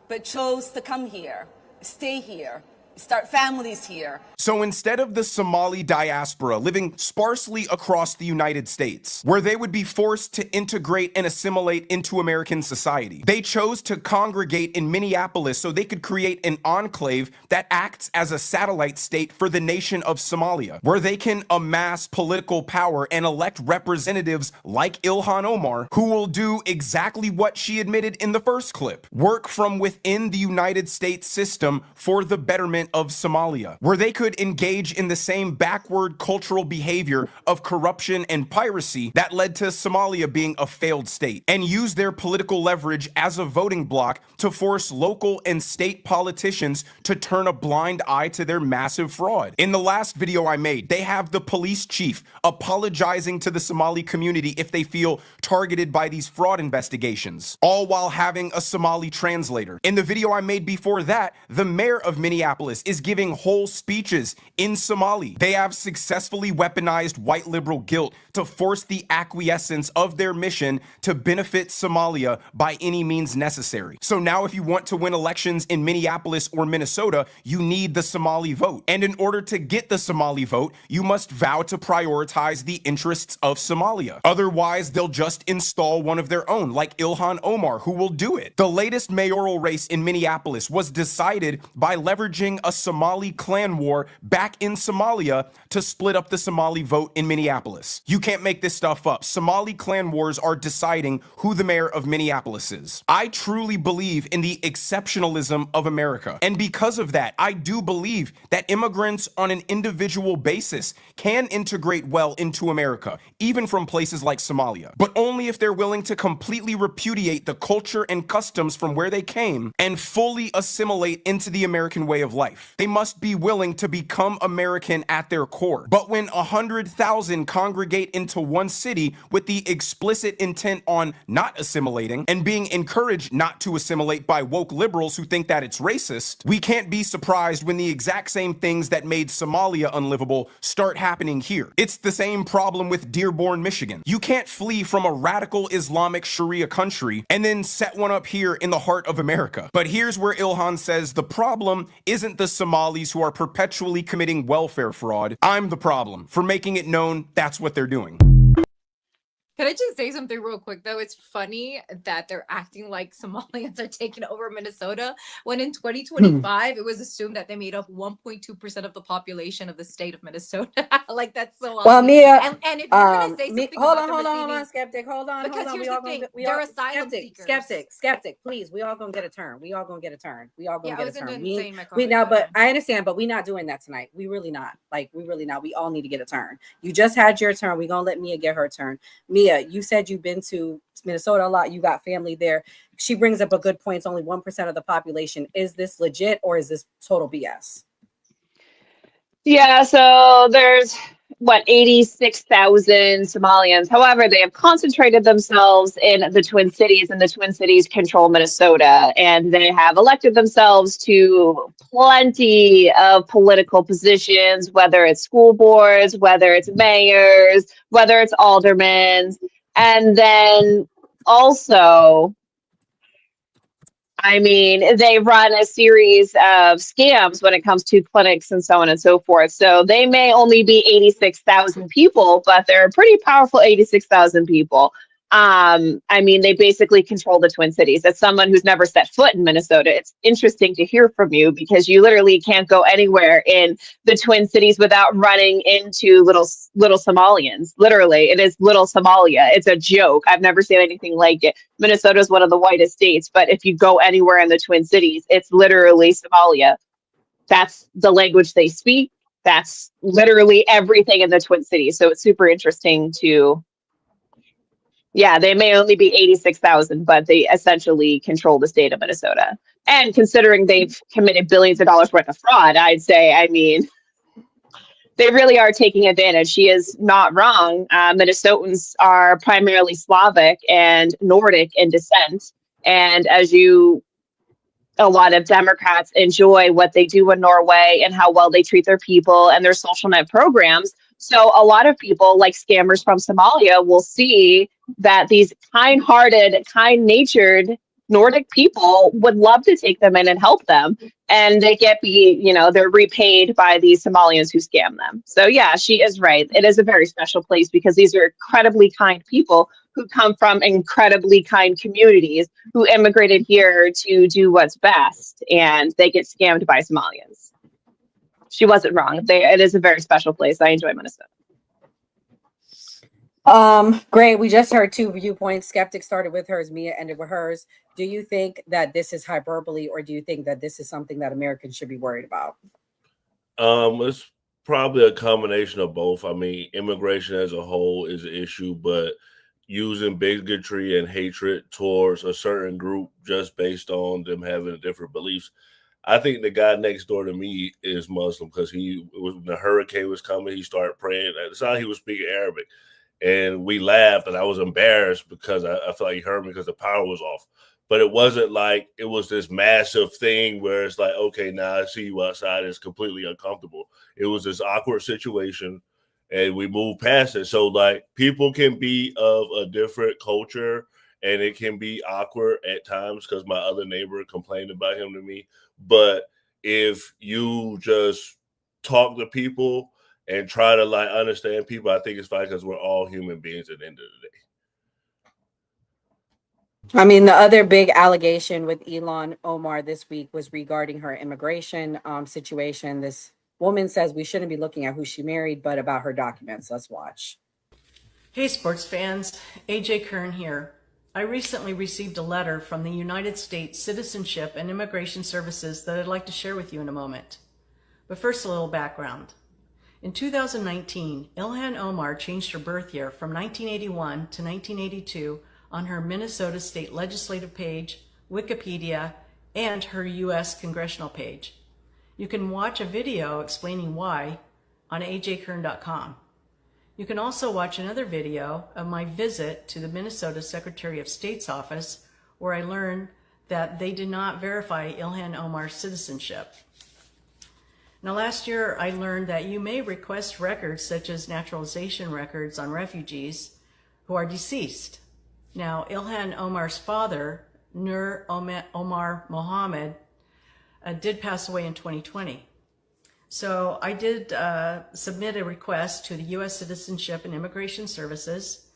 [SPEAKER 5] but chose to come here, stay here, start families here.
[SPEAKER 6] So instead of the Somali diaspora living sparsely across the United States, where they would be forced to integrate and assimilate into American society, they chose to congregate in Minneapolis so they could create an enclave that acts as a satellite state for the nation of Somalia, where they can amass political power and elect representatives like Ilhan Omar, who will do exactly what she admitted in the first clip: work from within the United States system for the betterment of Somalia, where they could engage in the same backward cultural behavior of corruption and piracy that led to Somalia being a failed state, and use their political leverage as a voting bloc to force local and state politicians to turn a blind eye to their massive fraud. In the last video I made, they have the police chief apologizing to the Somali community if they feel targeted by these fraud investigations, all while having a Somali translator. In the video I made before that, the mayor of Minneapolis is giving whole speeches in Somali. They have successfully weaponized white liberal guilt to force the acquiescence of their mission to benefit Somalia by any means necessary. So now if you want to win elections in Minneapolis or Minnesota, you need the Somali vote. And in order to get the Somali vote, you must vow to prioritize the interests of Somalia. Otherwise, they'll just install one of their own, like Ilhan Omar, who will do it. The latest mayoral race in Minneapolis was decided by leveraging a Somali clan war back in Somalia to split up the Somali vote in Minneapolis. You can't make this stuff up. Somali clan wars are deciding who the mayor of Minneapolis is. I truly believe in the exceptionalism of America. And because of that, I do believe that immigrants on an individual basis can integrate well into America, even from places like Somalia, but only if they're willing to completely repudiate the culture and customs from where they came and fully assimilate into the American way of life. They must be willing to become American at their core. But when 100,000 congregate into one city with the explicit intent on not assimilating and being encouraged not to assimilate by woke liberals who think that it's racist, we can't be surprised when the exact same things that made Somalia unlivable start happening here. It's the same problem with Dearborn, Michigan. You can't flee from a radical Islamic Sharia country and then set one up here in the heart of America. But here's where Ilhan says the problem isn't the Somalis who are perpetually committing welfare fraud. I'm the problem for making it known that's what they're doing.
[SPEAKER 22] Can I just say something real quick, though? It's funny that they're acting like Somalians are taking over Minnesota when in 2025, it was assumed that they made up 1.2% of the population of the state of Minnesota. Like, that's so awesome.
[SPEAKER 19] Well, Mia,
[SPEAKER 22] and if you're going to say something
[SPEAKER 19] hold
[SPEAKER 22] about
[SPEAKER 19] on, skeptic, hold on.
[SPEAKER 22] Because here's
[SPEAKER 19] hold
[SPEAKER 22] the thing,
[SPEAKER 19] we
[SPEAKER 22] they're
[SPEAKER 19] all,
[SPEAKER 22] asylum seekers.
[SPEAKER 19] Skeptic, please. We all gonna get a turn. We all gonna get a turn.
[SPEAKER 22] I wasn't done saying my
[SPEAKER 19] We
[SPEAKER 22] comment,
[SPEAKER 19] now,
[SPEAKER 22] go
[SPEAKER 19] but
[SPEAKER 22] ahead.
[SPEAKER 19] I understand, but we're not doing that tonight. We really not. We really not. We all need to get a turn. You just had your turn. We're gonna let Mia get her turn. Mia, you said you've been to Minnesota a lot. You got family there. She brings up a good point. It's only 1% of the population. Is this legit or is this total BS?
[SPEAKER 20] Yeah, so there's 86,000 Somalians. However, they have concentrated themselves in the Twin Cities, and the Twin Cities control Minnesota, and they have elected themselves to plenty of political positions, whether it's school boards, whether it's mayors, whether it's aldermen, and then also, I mean, they run a series of scams when it comes to clinics and so on and so forth. So they may only be 86,000 people, but they're a pretty powerful 86,000 people. I mean, they basically control the Twin Cities. As someone who's never set foot in Minnesota, it's interesting to hear from you because you literally can't go anywhere in the Twin Cities without running into little Somalians. Literally, it is little Somalia. It's a joke. I've never seen anything like it. Minnesota is one of the whitest states, but if you go anywhere in the Twin Cities, it's literally Somalia. That's the language they speak. That's literally everything in the Twin Cities. So it's super interesting to... Yeah, they may only be 86,000, but they essentially control the state of Minnesota. And considering they've committed billions of dollars worth of fraud, I'd say, I mean, they really are taking advantage. She is not wrong. Minnesotans are primarily Slavic and Nordic in descent. And as a lot of Democrats enjoy what they do in Norway and how well they treat their people and their social net programs. So a lot of people, like scammers from Somalia, will see that these kind-hearted, kind-natured Nordic people would love to take them in and help them. And they they're repaid by these Somalians who scam them. So yeah, she is right. It is a very special place because these are incredibly kind people who come from incredibly kind communities who immigrated here to do what's best. And they get scammed by Somalians. She wasn't wrong. It is a very special place. I enjoy Minnesota.
[SPEAKER 19] Great. We just heard two viewpoints. Skeptic started with hers, Mia ended with hers. Do you think that this is hyperbole, or do you think that this is something that Americans should be worried about?
[SPEAKER 3] It's probably a combination of both. I mean, immigration as a whole is an issue, but using bigotry and hatred towards a certain group just based on them having different beliefs. I think the guy next door to me is Muslim because when the hurricane was coming, he started praying. It sounded like he was speaking Arabic, and we laughed, and I was embarrassed because I felt like he heard me because the power was off. But it wasn't like it was this massive thing where it's like, okay, now I see you outside. It's completely uncomfortable. It was this awkward situation, and we moved past it. So like people can be of a different culture, and it can be awkward at times because my other neighbor complained about him to me. But if you just talk to people and try to like understand people, I think it's fine because we're all human beings at the end of the day.
[SPEAKER 19] I mean, the other big allegation with Ilhan Omar this week was regarding her immigration situation. This woman says we shouldn't be looking at who she married, but about her documents. Let's watch.
[SPEAKER 7] Hey, sports fans. AJ Kern here. I recently received a letter from the United States Citizenship and Immigration Services that I'd like to share with you in a moment. But first, a little background. In 2019, Ilhan Omar changed her birth year from 1981 to 1982 on her Minnesota State Legislative page, Wikipedia, and her U.S. Congressional page. You can watch a video explaining why on ajkern.com. You can also watch another video of my visit to the Minnesota Secretary of State's office, where I learned that they did not verify Ilhan Omar's citizenship. Now, last year, I learned that you may request records such as naturalization records on refugees who are deceased. Now, Ilhan Omar's father, Nur Omar Mohammed, did pass away in 2020. So I did submit a request to the U.S. Citizenship and Immigration Services,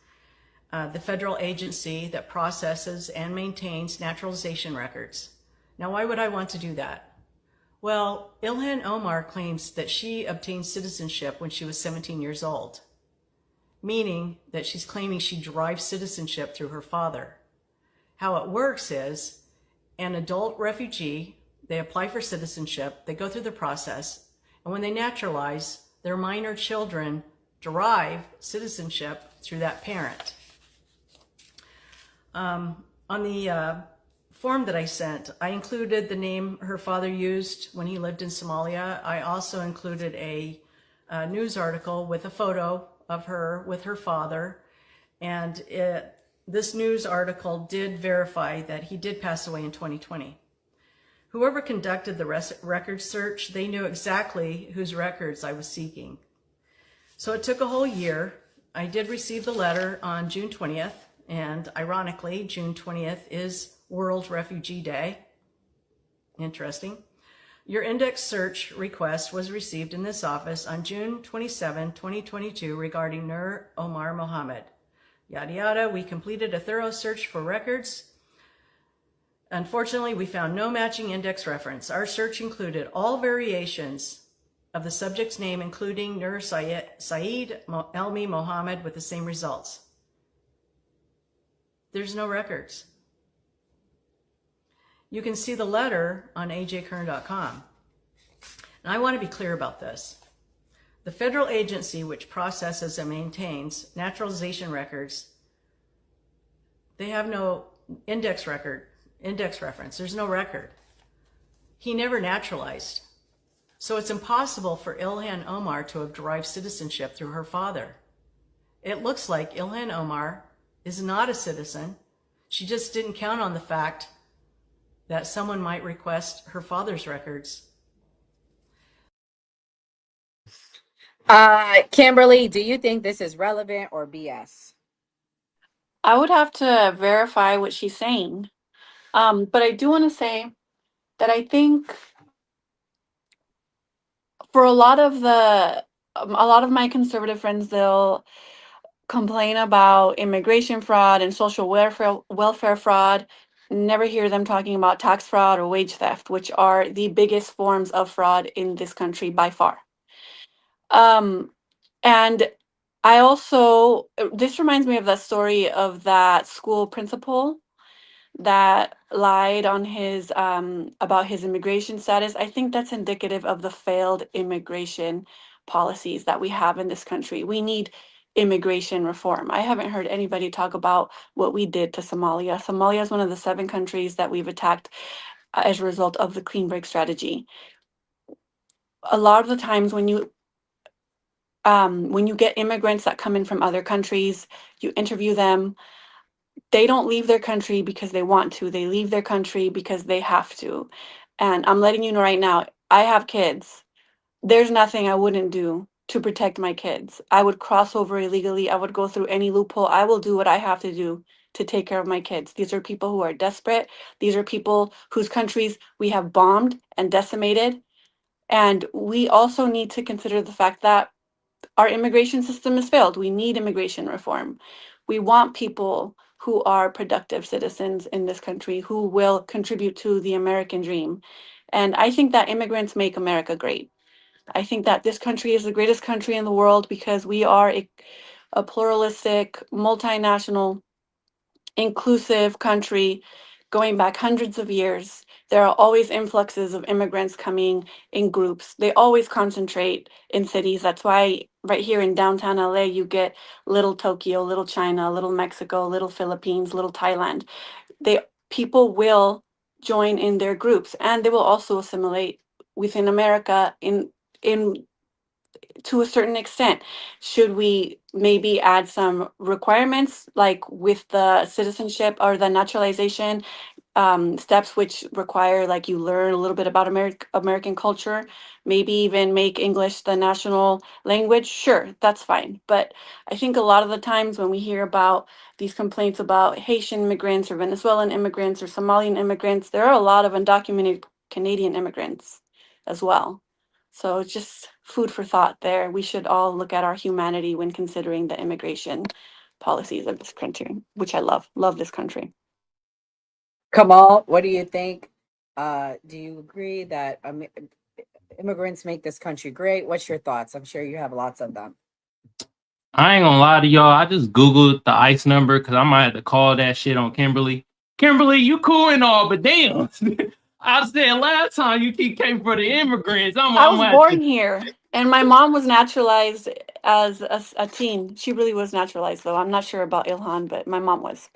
[SPEAKER 7] the federal agency that processes and maintains naturalization records. Now, why would I want to do that? Well, Ilhan Omar claims that she obtained citizenship when she was 17 years old, meaning that she's claiming she derived citizenship through her father. How it works is an adult refugee, they apply for citizenship, they go through the process, and when they naturalize, their minor children derive citizenship through that parent. On the form that I sent, I included the name her father used when he lived in Somalia. I also included a news article with a photo of her with her father, and this news article did verify that he did pass away in 2020. Whoever conducted the record search, they knew exactly whose records I was seeking. So it took a whole year. I did receive the letter on June 20th, and ironically, June 20th is World Refugee Day. Interesting. Your index search request was received in this office on June 27, 2022 regarding Nur Omar Mohammed. Yada yada, we completed a thorough search for records. Unfortunately, we found no matching index reference. Our search included all variations of the subject's name, including Nur Saeed Elmi Mohammed, with the same results. There's no records. You can see the letter on ajkern.com. And I want to be clear about this. The federal agency which processes and maintains naturalization records, they have no index reference. There's no record. He never naturalized. So it's impossible for Ilhan Omar to have derived citizenship through her father. It looks like Ilhan Omar is not a citizen. She just didn't count on the fact that someone might request her father's records.
[SPEAKER 19] Kimberly, do you think this is relevant or BS?
[SPEAKER 10] I would have to verify what she's saying. But I do want to say that I think for a lot of my conservative friends, they'll complain about immigration fraud and social welfare fraud. Never hear them talking about tax fraud or wage theft, which are the biggest forms of fraud in this country by far. And this reminds me of the story of that school principal that lied on his about his immigration status. I think that's indicative of the failed immigration policies that we have in this country. We need immigration reform. I haven't heard anybody talk about what we did to Somalia. Somalia is one of the 7 countries that we've attacked as a result of the clean break strategy. A lot of the times when you get immigrants that come in from other countries, you interview them, they don't leave their country because they want to. They leave their country because they have to. And I'm letting you know right now, I have kids. There's nothing I wouldn't do to protect my kids. I would cross over illegally. I would go through any loophole. I will do what I have to do to take care of my kids. These are people who are desperate. These are people whose countries we have bombed and decimated. And we also need to consider the fact that our immigration system has failed. We need immigration reform. We want people who are productive citizens in this country who will contribute to the American dream. And I think that immigrants make America great. I think that this country is the greatest country in the world because we are a pluralistic, multinational, inclusive country going back hundreds of years. There are always influxes of immigrants coming in groups. They always concentrate in cities. That's why right here in downtown LA, you get little Tokyo, little China, little Mexico, little Philippines, little Thailand. People will join in their groups, and they will also assimilate within America in to a certain extent. Should we maybe add some requirements like with the citizenship or the naturalization steps, which require like you learn a little bit about American culture, maybe even make English the national language? Sure, that's fine. But I think a lot of the times when we hear about these complaints about Haitian immigrants or Venezuelan immigrants or Somalian immigrants, there are a lot of undocumented Canadian immigrants as well. So it's just food for thought there. We should all look at our humanity when considering the immigration policies of this country, which I love. Love this country.
[SPEAKER 19] Kamal, what do you think? Do you agree that immigrants make this country great? What's your thoughts? I'm sure you have lots of them.
[SPEAKER 21] I ain't gonna lie to y'all. I just Googled the ICE number because I might have to call that shit on Kimberly. Kimberly, you cool and all, but damn. I said last time you came for the immigrants.
[SPEAKER 10] I was born here, and my mom was naturalized as a teen. She really was naturalized, though. I'm not sure about Ilhan, but my mom was.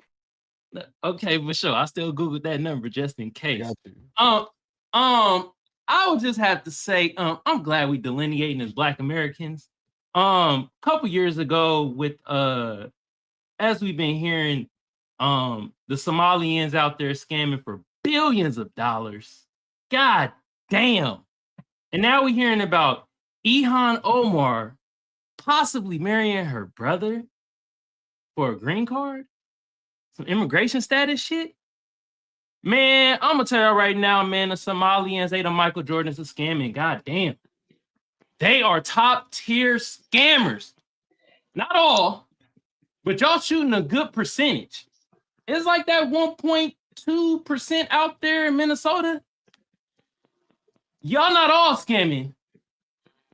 [SPEAKER 21] Okay, for sure. I still Googled that number just in case. I would just have to say, I'm glad we delineating as Black Americans. Couple years ago, with as we've been hearing, the Somalians out there scamming for billions of dollars. God damn. And now we're hearing about Ilhan Omar possibly marrying her brother for a green card, some immigration status shit. Man, I'm gonna tell you right now, man, the Somalians, they the Michael Jordans of scamming. God damn. They are top tier scammers. Not all, but y'all shooting a good percentage. It's like that 1.2% out there in Minnesota. Y'all not all scamming,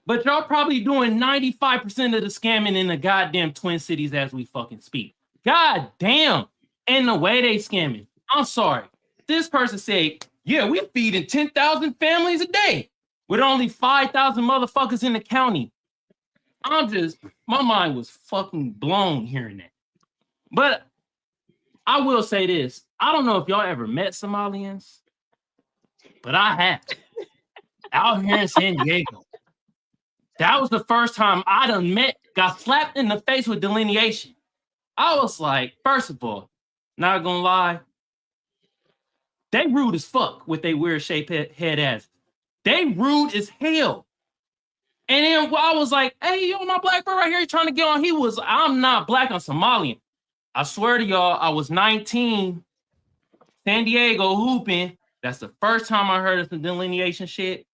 [SPEAKER 21] but y'all probably doing 95% of the scamming in the goddamn Twin Cities as we fucking speak. God damn. And the way they scamming. I'm sorry. This person said, yeah, we're feeding 10,000 families a day with only 5,000 motherfuckers in the county. My mind was fucking blown hearing that. But I will say this. I don't know if y'all ever met Somalians, but I have. Out here in San Diego. That was the first time I got slapped in the face with delineation. I was like, first of all, not gonna lie, they rude as fuck with their weird shaped head ass. They rude as hell. And then I was like, hey, yo, my black bro right here trying to get on. I'm not black, I'm Somalian. I swear to y'all, I was 19, San Diego hooping. That's the first time I heard of some delineation shit.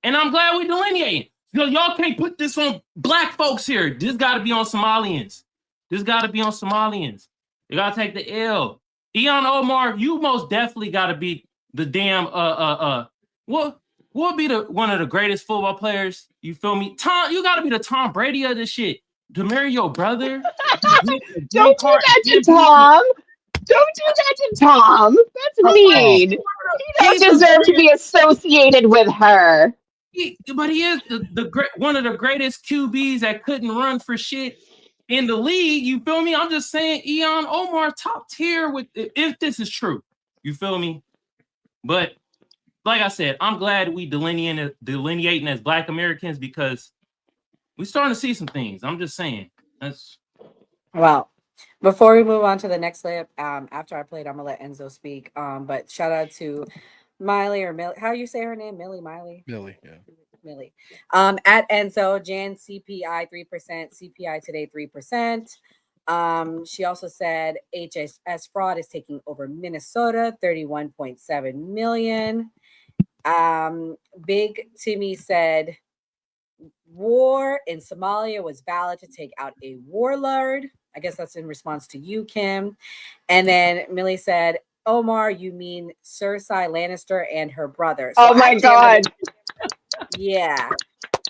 [SPEAKER 21] And I'm glad we delineating. Y'all can't put this on black folks here. This gotta be on Somalians. This gotta be on Somalians. You gotta take the L. Ilhan Omar, you most definitely gotta be the damn what would be one of the greatest football players? You feel me? You gotta be the Tom Brady of this shit. To marry your brother.
[SPEAKER 20] Don't do that to Tom. Don't do that to Tom. That's mean. You don't
[SPEAKER 21] He's the
[SPEAKER 20] deserve to be associated with her.
[SPEAKER 21] But he is one of the greatest QBs that couldn't run for shit in the league. You feel me? I'm just saying, Ilhan Omar top tier with if this is true. You feel me? But like I said, I'm glad we delineating as Black Americans because we're starting to see some things. I'm just saying. That's
[SPEAKER 19] Well, before we move on to the next clip, after I played, I'm gonna let Enzo speak. But shout out to Miley or Millie. How do you say her name? Millie?
[SPEAKER 2] Millie, yeah.
[SPEAKER 19] Millie. At Enzo, Jan CPI 3%, CPI today 3%. She also said HSS fraud is taking over Minnesota, 31.7 million. Big Timmy said war in Somalia was valid to take out a warlord. I guess that's in response to you, Kim. And then Millie said, Omar, you mean Cersei Lannister and her brother. So
[SPEAKER 20] oh my God.
[SPEAKER 19] Yeah.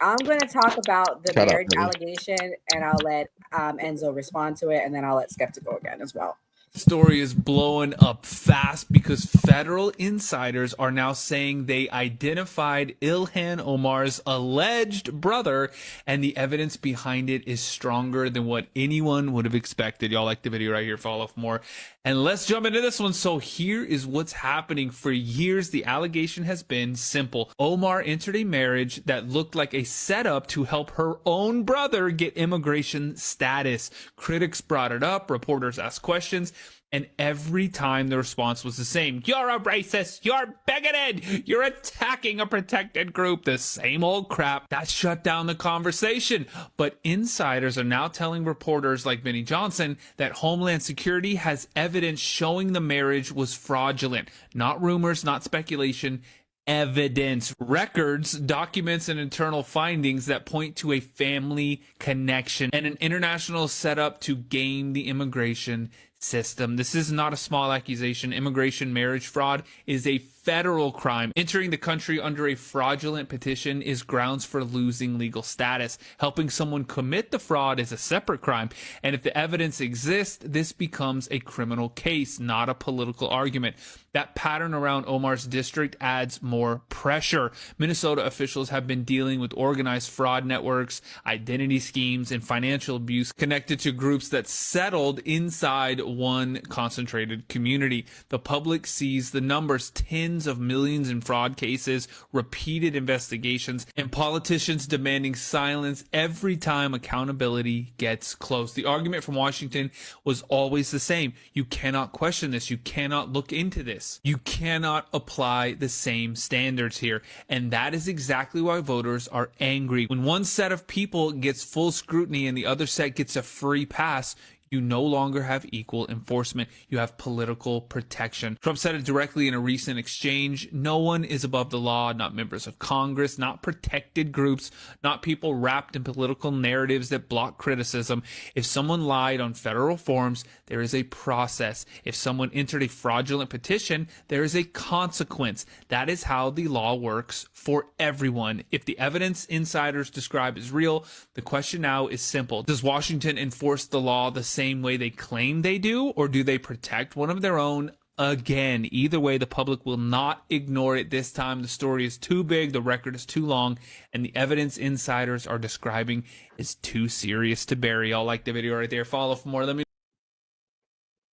[SPEAKER 19] I'm going to talk about the
[SPEAKER 2] Shut up,
[SPEAKER 19] marriage
[SPEAKER 2] Millie.
[SPEAKER 19] allegation, and I'll let Enzo respond to it, and then I'll let Skeptic go again as well.
[SPEAKER 8] Story is blowing up fast because federal insiders are now saying they identified Ilhan Omar's alleged brother, and the evidence behind it is stronger than what anyone would have expected. Y'all like the video right here, follow for more. And let's jump into this one. So here is what's happening. For years, the allegation has been simple. Omar entered a marriage that looked like a setup to help her own brother get immigration status. Critics brought it up, reporters asked questions, and every time the response was the same. You're a racist. You're bigoted. You're attacking a protected group. The same old crap. That shut down the conversation. But insiders are now telling reporters like Vinny Johnson that Homeland Security has evidence showing the marriage was fraudulent. Not rumors, not speculation. Evidence, records, documents, and internal findings that point to a family connection and an international setup to game the immigration system. This is not a small accusation. Immigration marriage fraud is a federal crime. Entering the country under a fraudulent petition is grounds for losing legal status. Helping someone commit the fraud is a separate crime. And if the evidence exists, this becomes a criminal case, not a political argument. That pattern around Omar's district adds more pressure. Minnesota officials have been dealing with organized fraud networks, identity schemes, and financial abuse connected to groups that settled inside one concentrated community. The public sees the numbers, tens of millions in fraud cases, repeated investigations, and politicians demanding silence every time accountability gets close. The argument from Washington was always the same. You cannot question this. You cannot look into this. You cannot apply the same standards here. And that is exactly why voters are angry. When one set of people gets full scrutiny and the other set gets a free pass, you no longer have equal enforcement. You have political protection. Trump said it directly in a recent exchange. No one is above the law, not members of Congress, not protected groups, not people wrapped in political narratives that block criticism. If someone lied on federal forms, there is a process. If someone entered a fraudulent petition, there is a consequence. That is how the law works for everyone. If the evidence insiders describe is real, the question now is simple. Does Washington enforce the law the same way they claim they do, or do they protect one of their own? Again, either way, the public will not ignore it this time. The story is too big, the record is too long, and the evidence insiders are describing is too serious to bury. Y'all like the video right there. Follow for more. Let me.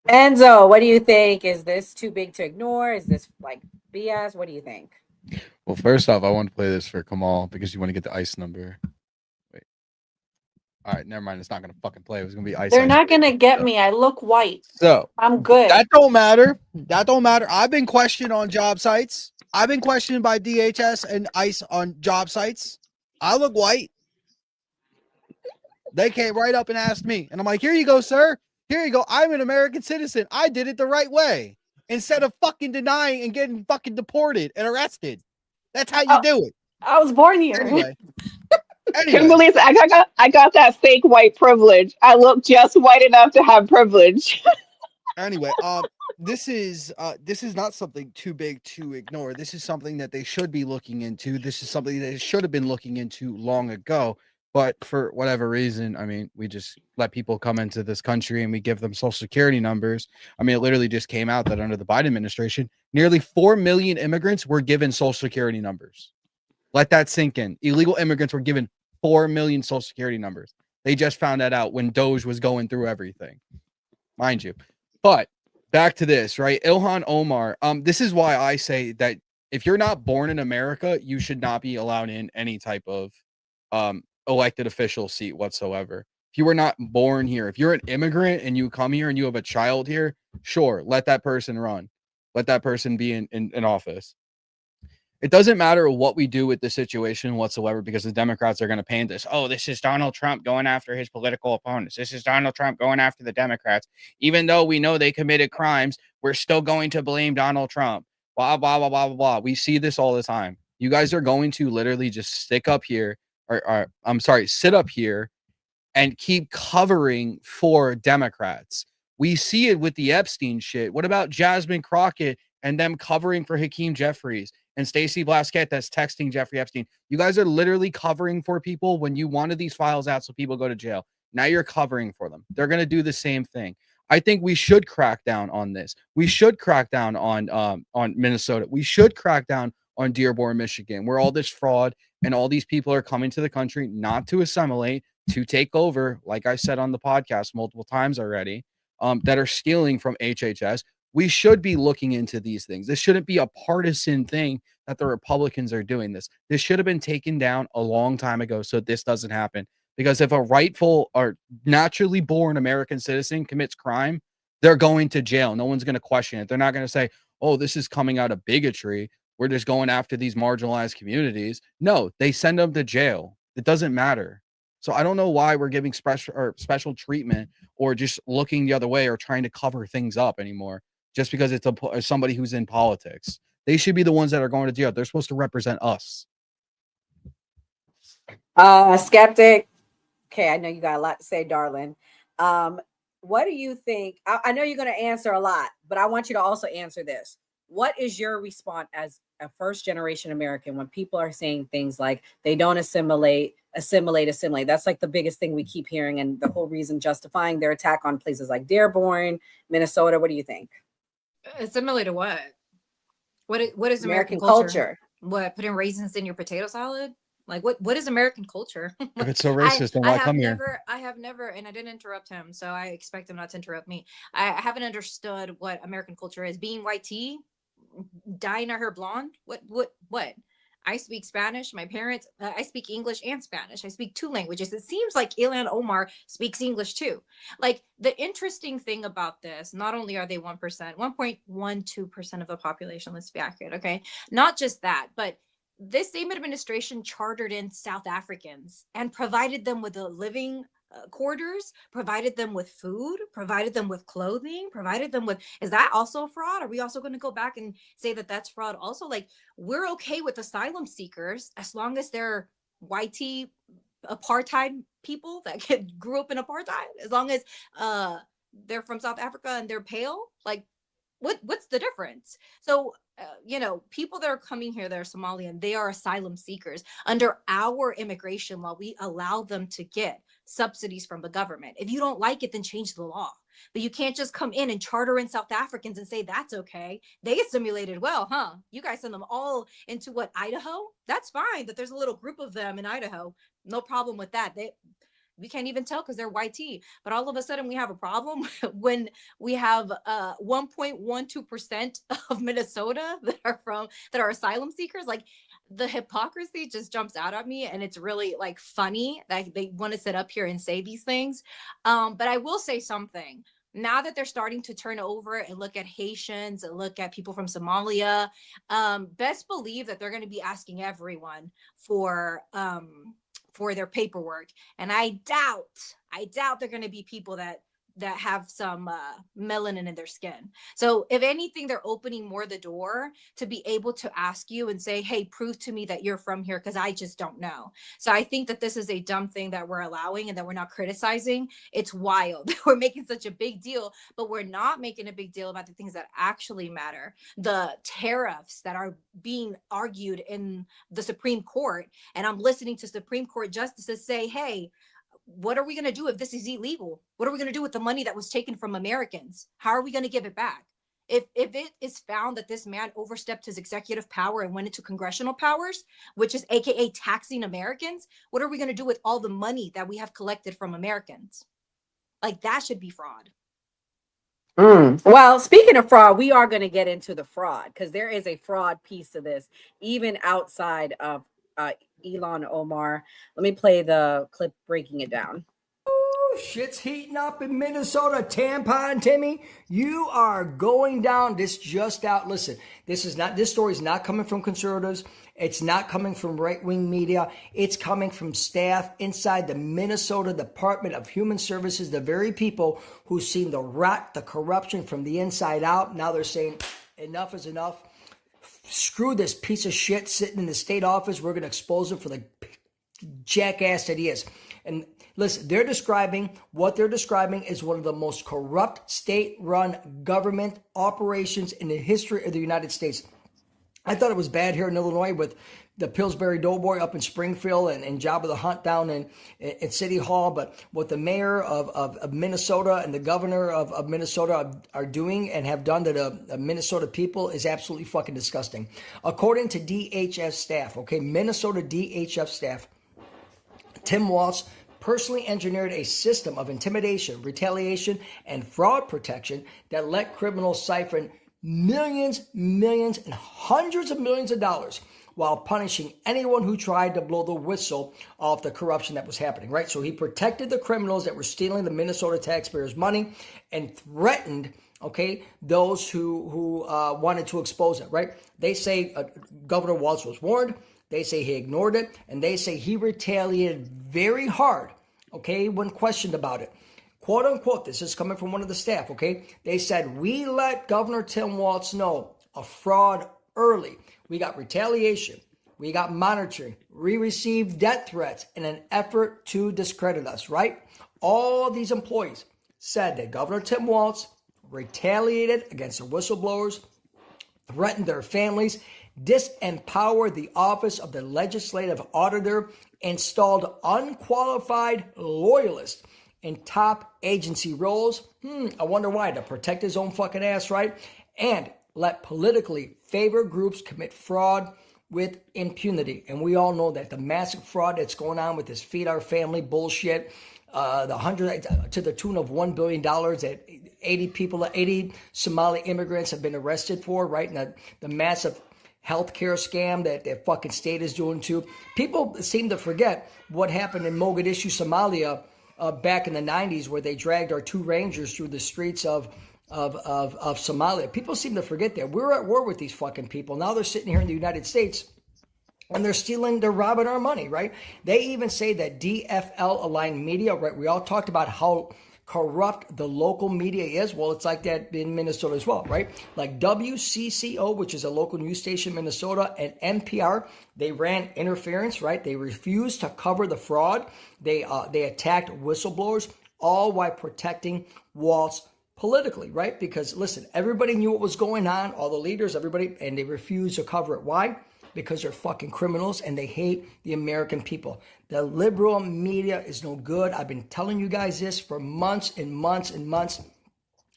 [SPEAKER 19] Enzo, what do you think? Is this too big to ignore? Is this like BS? What do you think?
[SPEAKER 2] Well, first off, I want to play this for Kamal because you want to get the ICE number. Wait. All right, never mind. It's not gonna fucking play. It was gonna be ICE.
[SPEAKER 9] They're not gonna get me. I look white.
[SPEAKER 2] So
[SPEAKER 9] I'm good.
[SPEAKER 2] That don't matter. That don't matter. I've been questioned on job sites. I've been questioned by DHS and ICE on job sites. I look white. They came right up and asked me, and I'm like, "Here you go, sir. Here you go. I'm an American citizen. I did it the right way. Instead of fucking denying and getting fucking deported and arrested. That's how you do it."
[SPEAKER 9] I was born here.
[SPEAKER 2] Anyway.
[SPEAKER 20] Kimberly, I got that fake white privilege. I look just white enough to have privilege.
[SPEAKER 2] Anyway, this is not something too big to ignore. This is something that they should be looking into. This is something that they should have been looking into long ago. But for whatever reason, I mean, we just let people come into this country and we give them social security numbers. I mean, it literally just came out that under the Biden administration, nearly 4 million immigrants were given social security numbers. Let that sink in. Illegal immigrants were given 4 million social security numbers. They just found that out when Doge was going through everything, mind you. But back to this, right? Ilhan Omar. This is why I say that if you're not born in America, you should not be allowed in any type of elected official seat whatsoever. If you were not born here, if you're an immigrant and you come here and you have a child here, sure, let that person run. Let that person be in office. It doesn't matter what we do with the situation whatsoever, because the Democrats are going to paint this. Oh, this is Donald Trump going after his political opponents. This is Donald Trump going after the Democrats. Even though we know they committed crimes, we're still going to blame Donald Trump. Blah, blah, blah, blah, blah, blah. We see this all the time. You guys are going to literally just sit up here and keep covering for Democrats. We see it with the Epstein shit. What about Jasmine Crockett and them covering for Hakeem Jeffries and Stacey Blasquette that's texting Jeffrey Epstein? You guys are literally covering for people when you wanted these files out so people go to jail. Now you're covering for them. They're going to do the same thing. I think we should crack down on this. We should crack down on Minnesota. We should crack down on Dearborn, Michigan, where all this fraud and all these people are coming to the country not to assimilate, to take over, like I said on the podcast multiple times already, that are stealing from HHS. We should be looking into these things. This shouldn't be a partisan thing that the Republicans are doing this. This should have been taken down a long time ago so this doesn't happen. Because if a rightful or naturally born American citizen commits crime, they're going to jail. No one's going to question it. They're not going to say, oh, this is coming out of bigotry. We're just going after these marginalized communities. No, they send them to jail. It doesn't matter. So I don't know why we're giving special treatment or just looking the other way or trying to cover things up anymore just because it's somebody who's in politics. They should be the ones that are going to jail. They're supposed to represent us.
[SPEAKER 19] Skeptic. Okay, I know you got a lot to say, darling. What do you think? I know you're going to answer a lot, but I want you to also answer this. What is your response as a first-generation American when people are saying things like they don't assimilate? That's like the biggest thing we keep hearing, and the whole reason justifying their attack on places like Dearborn, Minnesota. What do you think?
[SPEAKER 22] Assimilate to what? What is American culture? What, putting raisins in your potato salad? Like what is American culture?
[SPEAKER 2] If it's so racist, then why come here?
[SPEAKER 22] I have never, and I didn't interrupt him, so I expect him not to interrupt me. I haven't understood what American culture is. Being white tea, dyeing our hair blonde. What? I speak Spanish. My parents, I speak English and Spanish. I speak 2 languages. It seems like Ilhan Omar speaks English too. Like, the interesting thing about this, not only are they 1%, 1.12% of the population, let's be accurate, okay? Not just that, but this same administration chartered in South Africans and provided them with a living quarters, provided them with food, provided them with clothing, provided them with, is that also fraud? Are we also going to go back and say that that's fraud also? Like, we're okay with asylum seekers as long as they're whitey apartheid people that grew up in apartheid, as long as they're from South Africa and they're pale. Like, what's the difference? So people that are coming here that are Somalian, they are asylum seekers. Under our immigration law, we allow them to get subsidies from the government. If you don't like it, then change the law. But you can't just come in and charter in South Africans and say that's okay. They assimilated well, huh? You guys send them all into what, Idaho? That's fine that there's a little group of them in Idaho. No problem with that. We can't even tell because they're white tea. But all of a sudden we have a problem when we have 1.12% of Minnesota that are asylum seekers. Like, the hypocrisy just jumps out at me, and it's really like funny that they want to sit up here and say these things. But I will say something. Now that they're starting to turn over and look at Haitians and look at people from Somalia, best believe that they're going to be asking everyone for their paperwork. And I doubt they're going to be people that that have some melanin in their skin. So if anything, they're opening more the door to be able to ask you and say, hey, prove to me that you're from here, because I just don't know. So I think that this is a dumb thing that we're allowing and that we're not criticizing. It's wild. We're making such a big deal, but we're not making a big deal about the things that actually matter. The tariffs that are being argued in the Supreme Court, and I'm listening to Supreme Court justices say, hey, what are we going to do if this is illegal? What are we going to do with the money that was taken from Americans? How are we going to give it back? If it is found that this man overstepped his executive power and went into congressional powers, which is AKA taxing Americans, what are we going to do with all the money that we have collected from Americans? Like, that should be fraud. Well, speaking of fraud, we are going to get into the fraud, because there is a fraud piece to this, even outside of Ilhan Omar. Let me play the clip breaking it down.
[SPEAKER 1] Shit's heating up in Minnesota. Tampon Timmy, you are going down. This just out. Listen, this story is not coming from conservatives. It's not coming from right-wing media. It's coming from staff inside the Minnesota Department of Human Services, the very people who've seen the rot, the corruption from the inside out. Now they're saying enough is enough. Screw this piece of shit sitting in the state office. We're going to expose him for the jackass that he is. And listen, what they're describing is one of the most corrupt state-run government operations in the history of the United States. I thought it was bad here in Illinois with the Pillsbury Doughboy up in Springfield and Jabba the Hutt down in City Hall. But what the mayor of Minnesota and the governor of Minnesota are doing and have done to the Minnesota people is absolutely fucking disgusting. According to DHS staff, Minnesota DHS staff, Tim Walz personally engineered a system of intimidation, retaliation, and fraud protection that let criminals siphon millions, and hundreds of millions of dollars while punishing anyone who tried to blow the whistle off the corruption that was happening, right? So he protected the criminals that were stealing the Minnesota taxpayers' money and threatened, those who wanted to expose it, right? They say Governor Walz was warned. They say he ignored it, and they say he retaliated very hard, when questioned about it. Quote unquote, this is coming from one of the staff, They said, we let Governor Tim Walz know a fraud early. We got retaliation. We got monitoring. We received death threats in an effort to discredit us, right? All these employees said that Governor Tim Walz retaliated against the whistleblowers, threatened their families, disempowered the office of the legislative auditor, installed unqualified loyalists in top agency roles. I wonder why, to protect his own fucking ass, right? And let politically favored groups commit fraud with impunity. And we all know that the massive fraud that's going on with this feed our family bullshit, to the tune of $1 billion that 80 Somali immigrants have been arrested for, right? And the massive healthcare scam that the fucking state is doing too. People seem to forget what happened in Mogadishu, Somalia, back in the 90s, where they dragged our two rangers through the streets of Somalia. People seem to forget that. We're at war with these fucking people. Now they're sitting here in the United States and they're robbing our money, right? They even say that DFL aligned media, right? We all talked about how corrupt the local media is. Well, it's like that in Minnesota as well, right? Like WCCO, which is a local news station in Minnesota, and NPR, they ran interference, right? They refused to cover the fraud. They attacked whistleblowers, all while protecting Walz politically, right? Because listen, everybody knew what was going on, all the leaders, everybody, and they refused to cover it. Why? Because they're fucking criminals and they hate the American people. The liberal media is no good. I've been telling you guys this for months and months and months,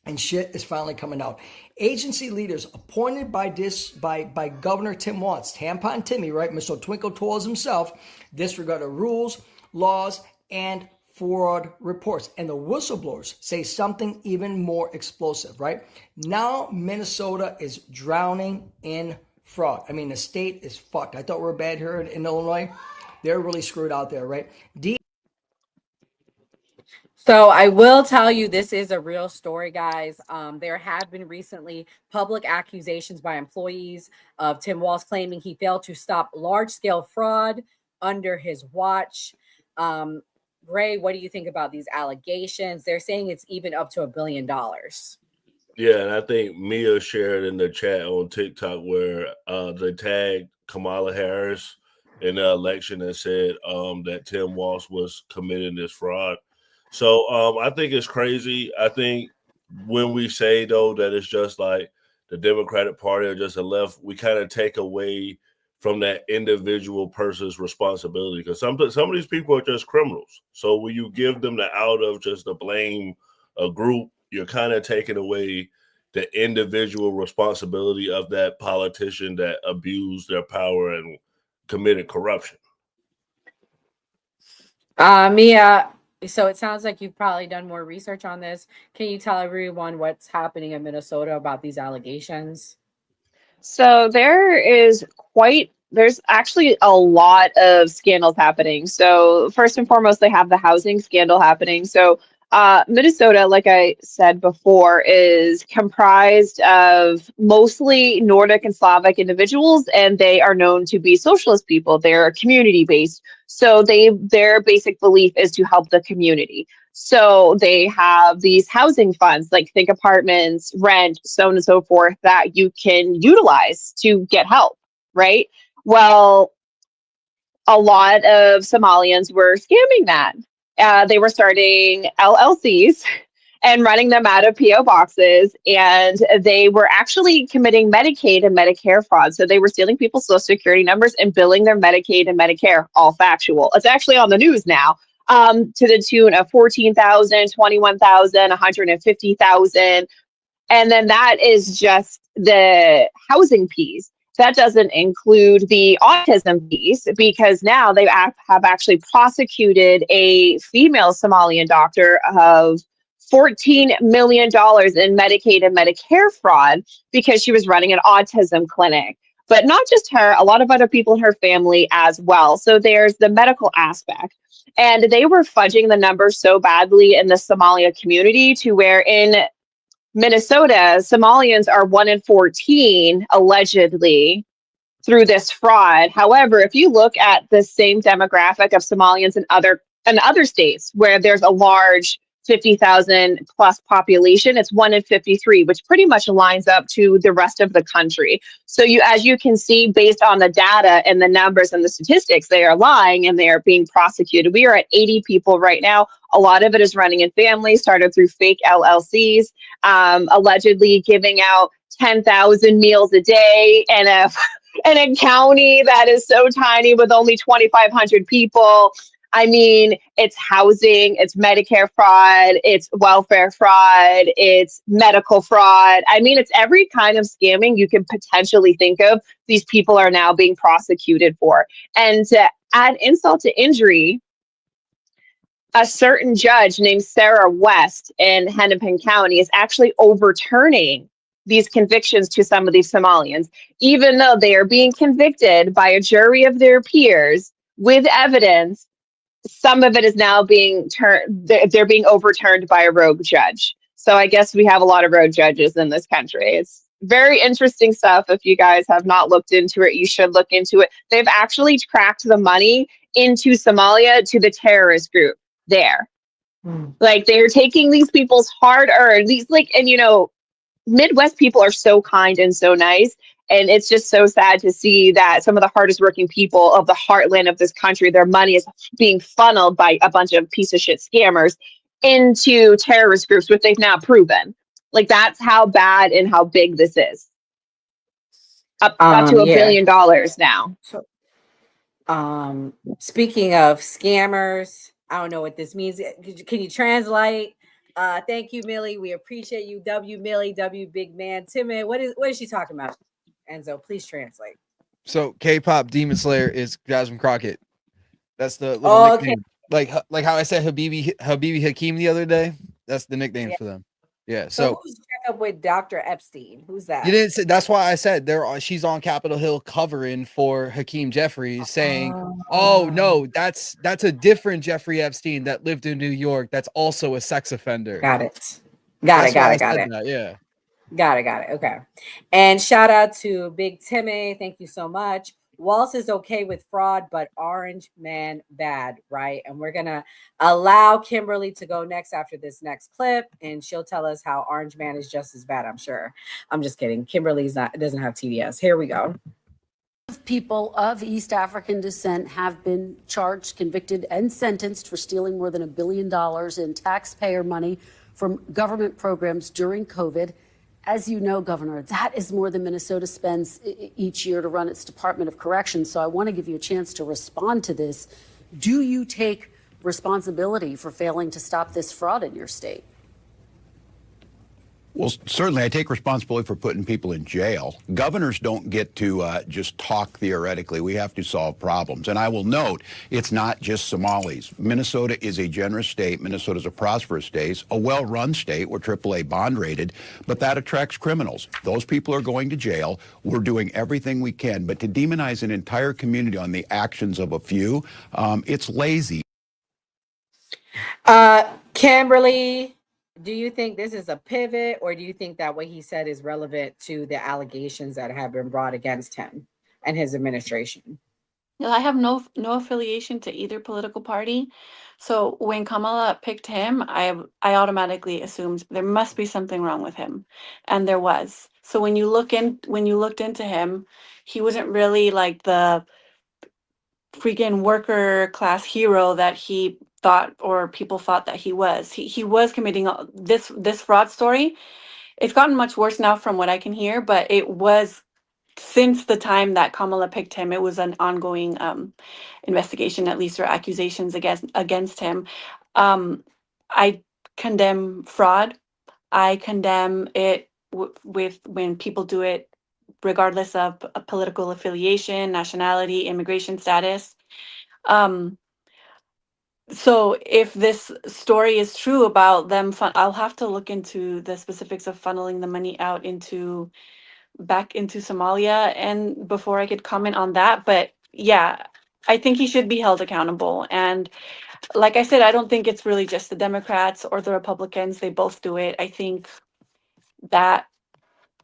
[SPEAKER 1] and shit is finally coming out. Agency leaders appointed by Governor Tim Walz, Tampon Timmy, right? Mr. Twinkle Toes himself, disregarded rules, laws, and fraud reports. And the whistleblowers say something even more explosive, right? Now Minnesota is drowning in fraud. I mean, the state is fucked. I thought we were bad here in Illinois. They're really screwed out there, right?
[SPEAKER 19] So I will tell you, this is a real story, guys. There have been recently public accusations by employees of Tim Walz claiming he failed to stop large-scale fraud under his watch. Gray, what do you think about these allegations? They're saying it's even up to $1 billion.
[SPEAKER 3] Yeah, and I think Mia shared in the chat on TikTok where they tagged Kamala Harris in the election and said that Tim Walz was committing this fraud. So I think it's crazy. I think when we say, though, that it's just like the Democratic Party or just the left, we kind of take away from that individual person's responsibility, because some of these people are just criminals. So when you give them the out of just to blame a group, you're kind of taking away the individual responsibility of that politician that abused their power and committed corruption.
[SPEAKER 19] Mia, so it sounds like you've probably done more research on this. Can you tell everyone what's happening in Minnesota about these allegations?
[SPEAKER 20] So there's actually a lot of scandals happening. So first and foremost, they have the housing scandal happening. So Minnesota, like I said before, is comprised of mostly Nordic and Slavic individuals, and they are known to be socialist people. They're community based. So their basic belief is to help the community. So they have these housing funds, like think apartments, rent, so on and so forth, that you can utilize to get help, right? Well, a lot of Somalians were scamming that. They were starting LLCs and running them out of PO boxes, and they were actually committing Medicaid and Medicare fraud. So they were stealing people's social security numbers and billing their Medicaid and Medicare, all factual. It's actually on the news now, to the tune of 14,000, 21,000, 150,000. And then that is just the housing piece. That doesn't include the autism piece, because now they have actually prosecuted a female Somalian doctor of $14 million in Medicaid and Medicare fraud because she was running an autism clinic. But not just her, a lot of other people in her family as well. So there's the medical aspect. And they were fudging the numbers so badly in the Somalia community to where in Minnesota, Somalians are 1 in 14, allegedly, through this fraud. However, if you look at the same demographic of Somalians in other states where there's a large 50,000 plus population, it's 1 in 53, which pretty much lines up to the rest of the country. So as you can see, based on the data and the numbers and the statistics, they are lying and they are being prosecuted. We are at 80 people right now. A lot of it is running in families, started through fake LLCs, allegedly giving out 10,000 meals a day in a county that is so tiny with only 2,500 people. I mean, it's housing, it's Medicare fraud, it's welfare fraud, it's medical fraud. I mean, it's every kind of scamming you can potentially think of. These people are now being prosecuted for. And to add insult to injury, a certain judge named Sarah West in Hennepin County is actually overturning these convictions to some of these Somalians, even though they are being convicted by a jury of their peers with evidence. Some of it is now being they're being overturned by a rogue judge. So I guess we have a lot of rogue judges in this country. It's very interesting stuff. If you guys have not looked into it, you should look into it. They've actually tracked the money into Somalia to the terrorist group there. Like they're taking these people's hard-earned, Midwest people are so kind and so nice. And it's just so sad to see that some of the hardest working people of the heartland of this country, their money is being funneled by a bunch of piece of shit scammers into terrorist groups, which they've now proven. Like that's how bad and how big this is. Up to $1 billion now.
[SPEAKER 19] So, speaking of scammers, I don't know what this means. Can you translate? Thank you, Millie. We appreciate you. W Millie, W Big Man. Timmy, what is she talking about? Enzo, please translate.
[SPEAKER 2] So K-pop Demon Slayer is Jasmine Crockett. That's the little nickname. Like how I said Habibi Hakeem the other day. That's the nickname for them. Yeah. So
[SPEAKER 19] who's check up with Dr. Epstein? Who's that?
[SPEAKER 2] You didn't say. That's why I said she's on Capitol Hill covering for Hakeem Jeffries, saying, "Oh no, that's a different Jeffrey Epstein that lived in New York. That's also a sex offender."
[SPEAKER 19] Got it.
[SPEAKER 2] Got it.
[SPEAKER 19] Yeah. Got it. Okay. And shout out to Big Timmy. Thank you so much. Walz is okay with fraud, but Orange Man bad, right? And we're gonna allow Kimberly to go next after this next clip, and she'll tell us how Orange Man is just as bad. I'm sure. I'm just kidding. Kimberly's doesn't have TDS. Here we go.
[SPEAKER 11] People of East African descent have been charged, convicted, and sentenced for stealing more than $1 billion in taxpayer money from government programs during COVID. As you know, Governor, that is more than Minnesota spends each year to run its Department of Corrections. So I want to give you a chance to respond to this. Do you take responsibility for failing to stop this fraud in your state?
[SPEAKER 12] Well, certainly I take responsibility for putting people in jail. Governors don't get to just talk theoretically. We have to solve problems. And I will note, it's not just Somalis. Minnesota is a generous state. Minnesota is a prosperous state, a well-run state. We're AAA bond rated, but that attracts criminals. Those people are going to jail. We're doing everything we can. But to demonize an entire community on the actions of a few, it's lazy.
[SPEAKER 19] Kimberly, do you think this is a pivot, or do you think that what he said is relevant to the allegations that have been brought against him and his administration?
[SPEAKER 9] No, I have no affiliation to either political party. So when Kamala picked him, I automatically assumed there must be something wrong with him, and there was. So when you looked into him, he wasn't really like the freaking worker class hero that he thought, or people thought that he was. He was committing this fraud story. It's gotten much worse now from what I can hear, but it was since the time that Kamala picked him, it was an ongoing investigation, at least, or accusations against him. I condemn fraud. I condemn it with when people do it regardless of a political affiliation, nationality, immigration status. So if this story is true about them, I'll have to look into the specifics of funneling the money out back into Somalia, and before I could comment on that. But yeah, I think he should be held accountable. And like I said, I don't think it's really just the Democrats or the Republicans. They both do it. I think that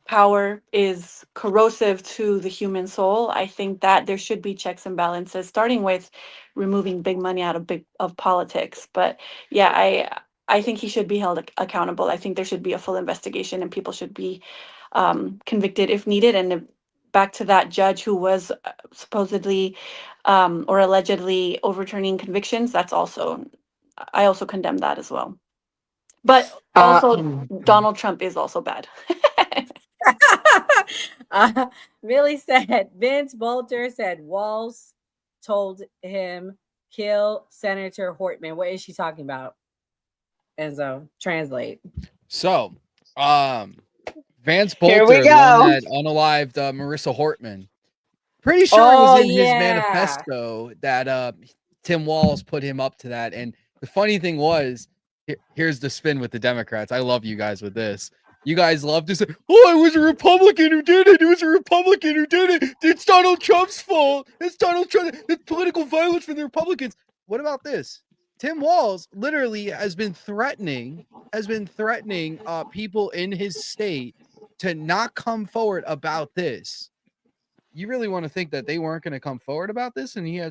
[SPEAKER 9] power is corrosive to the human soul. I think that there should be checks and balances, starting with removing big money out of politics. But yeah, I think he should be held accountable. I think there should be a full investigation, and people should be convicted if needed. And back to that judge who was supposedly or allegedly overturning convictions, I also condemn that as well. But also, Donald Trump is also bad.
[SPEAKER 19] Millie said, Vince Bolter said Walz told him kill Senator Hortman. What is she talking about? Enzo, translate.
[SPEAKER 2] So, Vance
[SPEAKER 20] Here
[SPEAKER 2] Bolter,
[SPEAKER 20] we
[SPEAKER 2] the
[SPEAKER 20] go.
[SPEAKER 2] one that unalived Marissa Hortman. Pretty sure it was in his manifesto that Tim Walz put him up to that. And the funny thing was, here's the spin with the Democrats. I love you guys with this. You guys love to say, oh, it was a Republican who did it. It was a Republican who did it. It's Donald Trump's fault. It's Donald Trump. It's political violence from the Republicans. What about this? Tim Walz literally has been threatening people in his state to not come forward about this. You really want to think that they weren't going to come forward about this, and he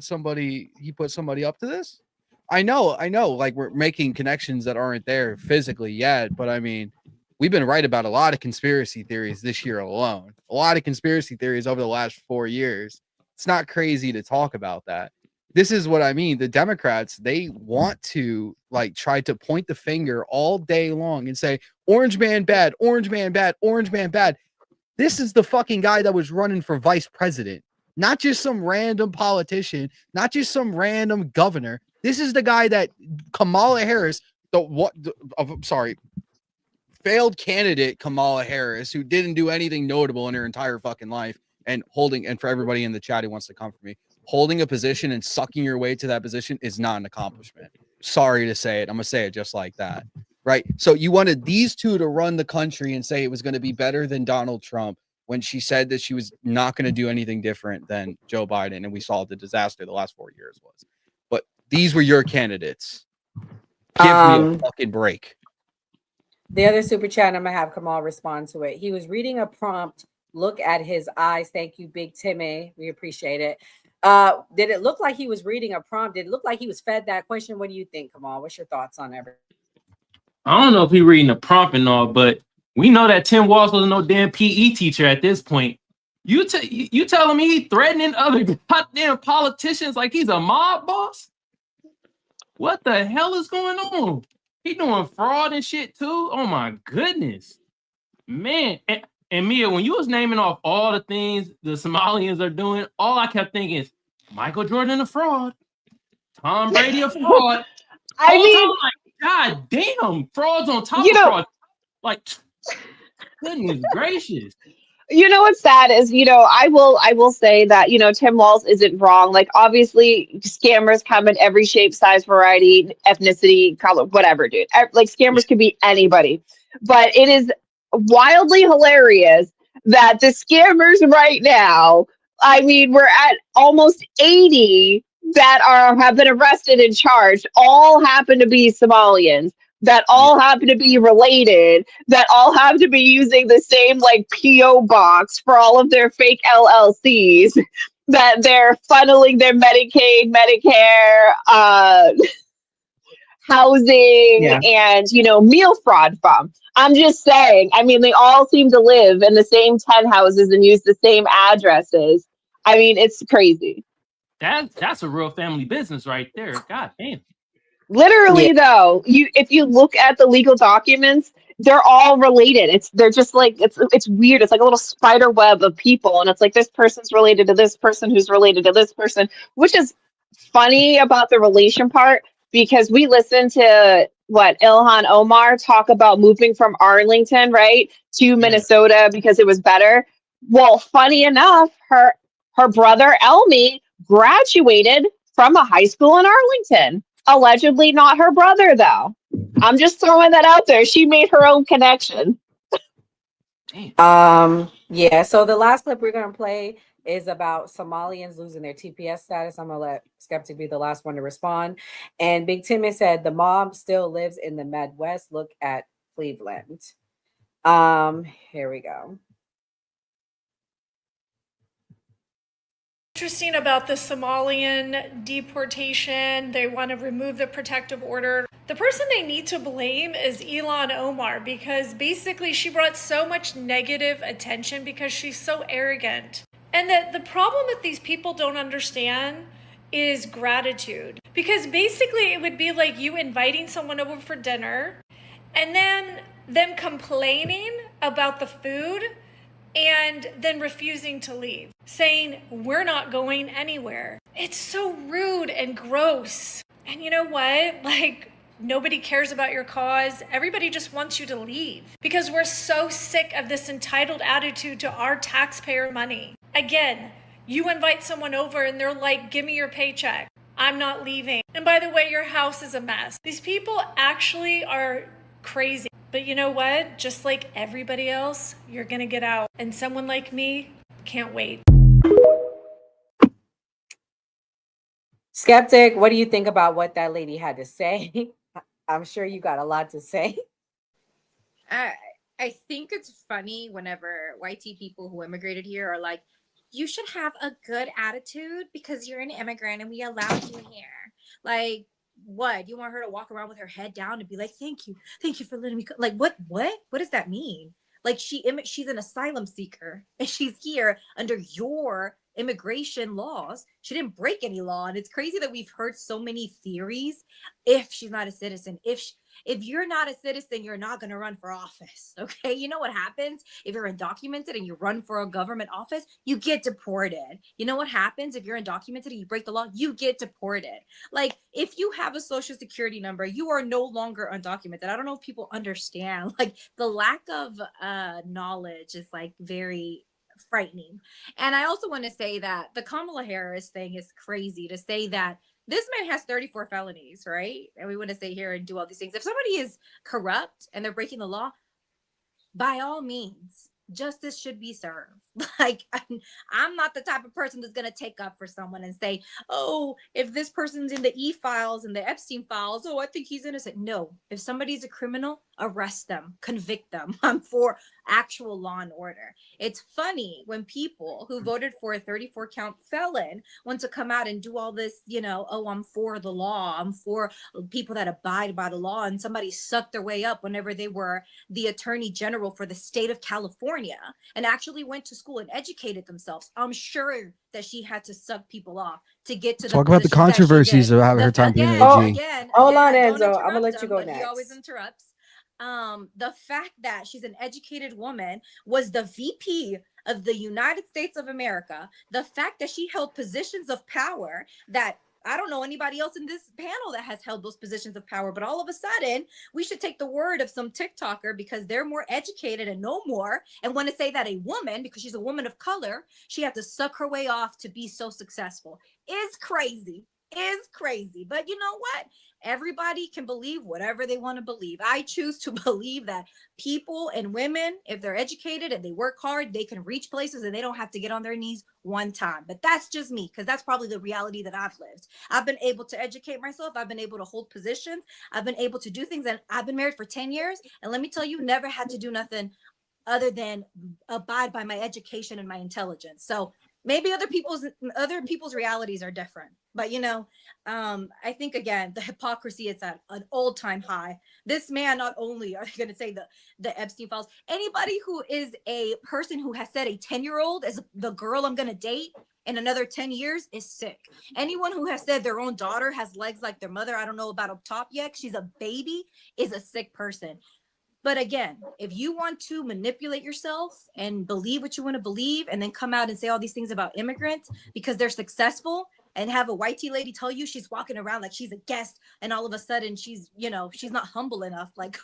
[SPEAKER 2] put somebody up to this? I know, like we're making connections that aren't there physically yet, but I mean, we've been right about a lot of conspiracy theories this year alone. A lot of conspiracy theories over the last 4 years. It's not crazy to talk about that. This is what I mean. The Democrats, they want to like try to point the finger all day long and say, orange man bad, orange man bad, orange man bad. This is the fucking guy that was running for vice president, not just some random politician, not just some random governor. This is the guy that Kamala Harris, failed candidate Kamala Harris, who didn't do anything notable in her entire fucking life, and for everybody in the chat who wants to come for me, holding a position and sucking your way to that position is not an accomplishment. Sorry to say it. I'm going to say it just like that. Right. So you wanted these two to run the country and say it was going to be better than Donald Trump when she said that she was not going to do anything different than Joe Biden. And we saw the disaster the last 4 years was. But these were your candidates. Give me a fucking break.
[SPEAKER 19] The other super chat, I'm going to have Kamal respond to it. He was reading a prompt Look at his eyes. Thank you, Big Timmy. We appreciate it. Did it look like he was reading a prompt? Did it look like he was fed that question? What do you think, Kamal? What's your thoughts on everything?
[SPEAKER 21] I don't know if he reading the prompt and all, but we know that Tim Walz was no damn PE teacher at this point. You telling me he threatening other goddamn politicians like he's a mob boss? What the hell is going on? He doing fraud and shit too? Oh my goodness. Man. And Mia, when you was naming off all the things the Somalians are doing, all I kept thinking is Michael Jordan a fraud, Tom Brady a fraud.
[SPEAKER 20] I mean,
[SPEAKER 21] like, God damn, frauds on top of fraud. Like, goodness gracious.
[SPEAKER 20] You know what's sad is, I will say that, Tim Walz isn't wrong. Like, obviously, scammers come in every shape, size, variety, ethnicity, color, whatever, dude. Like, scammers can be anybody. But it is wildly hilarious that the scammers right now, I mean, we're at almost 80 that have been arrested and charged, all happen to be Somalians, that all happen to be related, that all have to be using the same like PO box for all of their fake LLCs, that they're funneling their Medicaid, Medicare, housing, and meal fraud from. I'm just saying, I mean, they all seem to live in the same 10 houses and use the same addresses. I mean, it's crazy.
[SPEAKER 21] That's a real family business right there. God damn.
[SPEAKER 20] Literally, though, if you look at the legal documents, they're all related. They're just like it's weird. It's like a little spider web of people, and it's like this person's related to this person who's related to this person, which is funny about the relation part, because we listened to Ilhan Omar talk about moving from Arlington, right, to Minnesota because it was better. Well, funny enough, her brother Elmi graduated from a high school in Arlington. Allegedly not her brother, though. I'm just throwing that out there. She made her own connection.
[SPEAKER 19] Yeah, so the last clip we're going to play is about Somalians losing their TPS status. I'm going to let Skeptic be the last one to respond. And Big Timmy said the mob still lives in the Midwest. Look at Cleveland. Here we go.
[SPEAKER 13] Interesting about the Somalian deportation. They want to remove the protective order. The person they need to blame is Ilhan Omar, because basically she brought so much negative attention because she's so arrogant. And the problem that these people don't understand is gratitude. Because basically it would be like you inviting someone over for dinner and then them complaining about the food and then refusing to leave, saying, we're not going anywhere. It's so rude and gross. And you know what? Like, nobody cares about your cause. Everybody just wants you to leave because we're so sick of this entitled attitude to our taxpayer money. Again, you invite someone over and they're like, give me your paycheck. I'm not leaving. And by the way, your house is a mess. These people actually are crazy. But you know what? Just like everybody else, you're gonna get out. And someone like me can't wait.
[SPEAKER 19] Skeptic, what do you think about what that lady had to say? I'm sure you got a lot to say.
[SPEAKER 22] I think it's funny whenever YT people who immigrated here are like, you should have a good attitude because you're an immigrant and we allowed you here. Like, what? You want her to walk around with her head down and be like, thank you for letting me like, what does that mean? Like, she's an asylum seeker and she's here under your immigration laws. She didn't break any law. And it's crazy that we've heard so many theories. If she's not a citizen, if you're not a citizen, you're not going to run for office. Okay. You know what happens if you're undocumented and you run for a government office? You get deported. You know what happens if you're undocumented and you break the law? You get deported. Like, if you have a social security number, you are no longer undocumented. I don't know if people understand, like, the lack of knowledge is like very frightening. And I also want to say that the Kamala Harris thing is crazy, to say that this man has 34 felonies, right? And we want to sit here and do all these things. If somebody is corrupt and they're breaking the law, by all means,
[SPEAKER 14] justice should be served. Like, I'm not the type of person that's going to take up for someone and say, oh, if this person's in the e-files and the Epstein files, oh, I think he's innocent. No, if somebody's a criminal, arrest them, convict them. I'm for actual law and order. It's funny when people who voted for a 34 count felon want to come out and do all this, oh, I'm for the law, I'm for people that abide by the law, and somebody sucked their way up whenever they were the attorney general for the state of California and actually went to school and educated themselves. I'm sure that she had to suck people off to get to
[SPEAKER 2] Talk about the controversies of having her time being an AG.
[SPEAKER 19] Hold on, Enzo. I'm gonna let you go next.
[SPEAKER 14] He always interrupts. The fact that she's an educated woman, was the VP of the United States of America, the fact that she held positions of power that I don't know anybody else in this panel that has held those positions of power, but all of a sudden we should take the word of some TikToker because they're more educated and know more and want to say that a woman, because she's a woman of color, she had to suck her way off to be so successful. Is crazy. But you know what? Everybody can believe whatever they want to believe. I choose to believe that people and women, if they're educated and they work hard, they can reach places and they don't have to get on their knees one time. But that's just me, because that's probably the reality that I've lived. I've been able to educate myself. I've been able to hold positions. I've been able to do things. And I've been married for 10 years. And let me tell you, never had to do nothing other than abide by my education and my intelligence. So maybe other people's realities are different, but I think again the hypocrisy is at an all-time high. This man, not only are they going to say the Epstein files, anybody who is a person who has said a 10-year-old is the girl I'm going to date in another 10 years is sick. Anyone who has said their own daughter has legs like their mother, I don't know about up top yet, she's a baby, is a sick person. But again, if you want to manipulate yourself and believe what you want to believe and then come out and say all these things about immigrants because they're successful and have a white tea lady tell you she's walking around like she's a guest and all of a sudden she's not humble enough, like,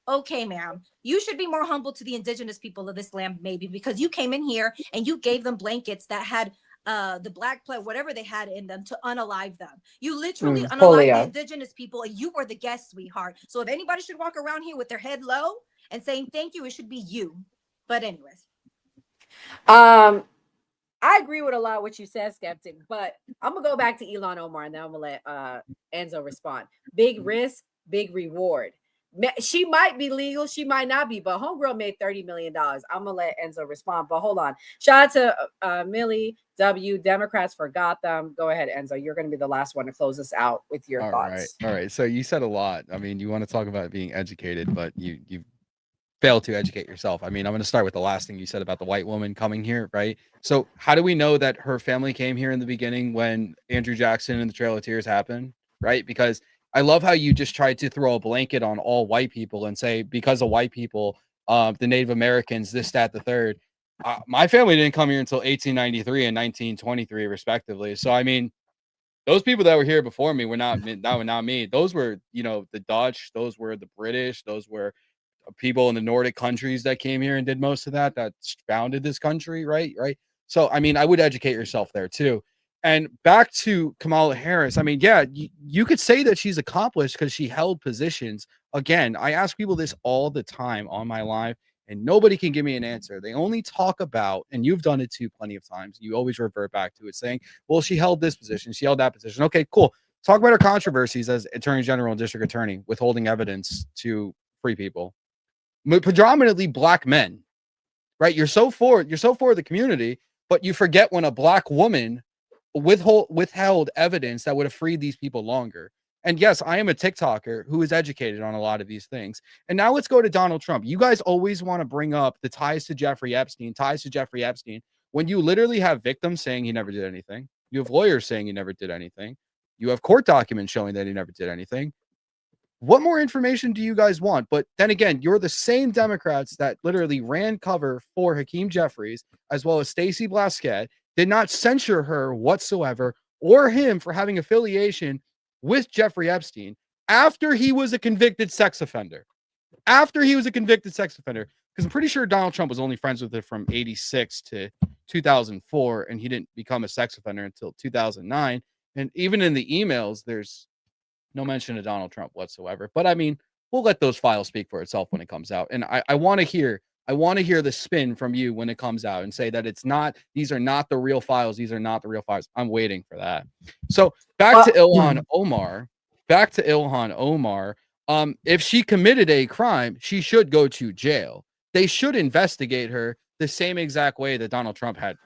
[SPEAKER 14] okay, ma'am, you should be more humble to the indigenous people of this land, maybe, because you came in here and you gave them blankets that had the black plague, whatever they had in them, to unalive them. You literally unalive the indigenous people and you were the guest, sweetheart. So if anybody should walk around here with their head low and saying thank you, it should be you. But anyways.
[SPEAKER 19] I agree with a lot of what you said, Skeptic, but I'm gonna go back to Ilhan Omar and then I'm gonna let Enzo respond. Big risk, big reward. She might be legal, she might not be, but homegirl made $30 million. I'm gonna let Enzo respond, but hold on. Shout out to Millie W. Democrats forgot them. Go ahead, Enzo. You're gonna be the last one to close us out with your thoughts.
[SPEAKER 2] All right. So you said a lot. I mean, you want to talk about being educated, but you failed to educate yourself. I mean, I'm going to start with the last thing you said about the white woman coming here, right? So how do we know that her family came here in the beginning when Andrew Jackson and the Trail of Tears happened, right? Because I love how you just tried to throw a blanket on all white people and say, because of white people, the Native Americans, this, that, the third. My family didn't come here until 1893 and 1923, respectively. So, I mean, those people that were here before me were not me. Those were, the Dutch. Those were the British. Those were people in the Nordic countries that came here and did most of that founded this country, right? So, I mean, I would educate yourself there too. And back to Kamala Harris. I mean, yeah, you could say that she's accomplished because she held positions. Again, I ask people this all the time on my live, and nobody can give me an answer. They only talk about, and you've done it too plenty of times, you always revert back to it saying, well, she held this position, she held that position. Okay, cool. Talk about her controversies as Attorney General and District Attorney, withholding evidence to free people. Predominantly black men, right? You're so for the community, but you forget when a black woman withheld evidence that would have freed these people longer. And yes, I am a TikToker who is educated on a lot of these things. And now let's go to Donald Trump. You guys always want to bring up the ties to Jeffrey Epstein, when you literally have victims saying he never did anything. You have lawyers saying he never did anything. You have court documents showing that he never did anything. What more information do you guys want? But then again, you're the same Democrats that literally ran cover for Hakeem Jeffries, as well as Stacey Blasquette, did not censure her whatsoever or him for having affiliation with Jeffrey Epstein after he was a convicted sex offender. Because I'm pretty sure Donald Trump was only friends with her from 86 to 2004, and he didn't become a sex offender until 2009. And even in the emails, there's no mention of Donald Trump whatsoever. But I mean, we'll let those files speak for itself when it comes out. And I want to hear I want to hear the spin from you when it comes out and say that these are not the real files. These are not the real files. I'm waiting for that. So back to Ilhan Omar. If she committed a crime, she should go to jail. They should investigate her the same exact way that Donald Trump had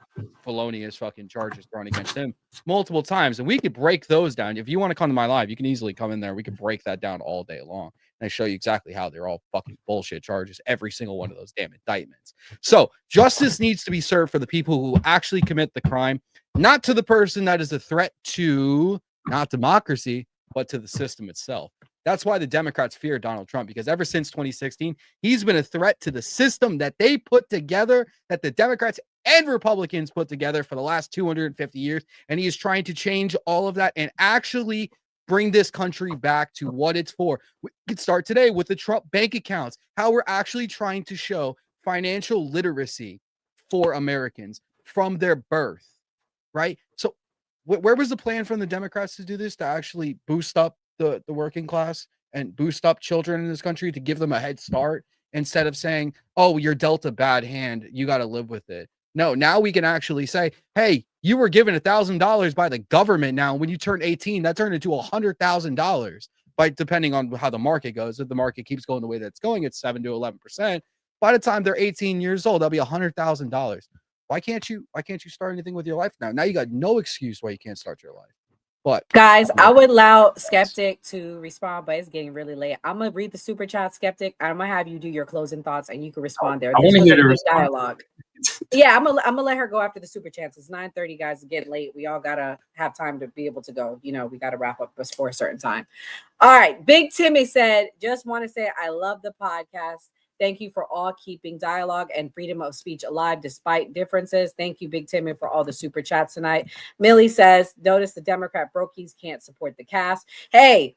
[SPEAKER 2] felonious fucking charges thrown against him multiple times. And we could break those down. If you want to come to my live, you can easily come in there. We can break that down all day long. And I show you exactly how they're all fucking bullshit charges, every single one of those damn indictments. So justice needs to be served for the people who actually commit the crime, not to the person that is a threat to not democracy, but to the system itself. That's why the Democrats fear Donald Trump, because ever since 2016, he's been a threat to the system that they put together, that the Democrats and Republicans put together for the last 250 years. And he is trying to change all of that and actually bring this country back to what it's for. We could start today with the Trump bank accounts, how we're actually trying to show financial literacy for Americans from their birth, right? So where was the plan from the Democrats to do this, to actually boost up the working class and boost up children in this country, to give them a head start, instead of saying, oh, you're dealt a bad hand, you got to live with it? No, now we can actually say, hey, you were given $1,000 by the government. Now, when you turn 18, that turned into $100,000, by depending on how the market goes. If the market keeps going the way that it's going, it's 7 to 11%. By the time they're 18 years old, that'll be $100,000. Why can't you start anything with your life now? Now you got no excuse why you can't start your life. But
[SPEAKER 19] guys, I would allow Skeptic to respond, but it's getting really late. I'm gonna read the super chat, Skeptic. I'm gonna have you do your closing thoughts, and you can respond there. This was a good dialogue. Yeah, I'm gonna let her go after the super chats. It's 9:30, guys. It's getting late. We all gotta have time to be able to go. You know, we gotta wrap up before a certain time. All right, Big Timmy said, just want to say I love the podcast. Thank you for all keeping dialogue and freedom of speech alive despite differences. Thank you, Big Timmy, for all the super chats tonight. Millie says, notice the Democrat brokies can't support the cast. Hey,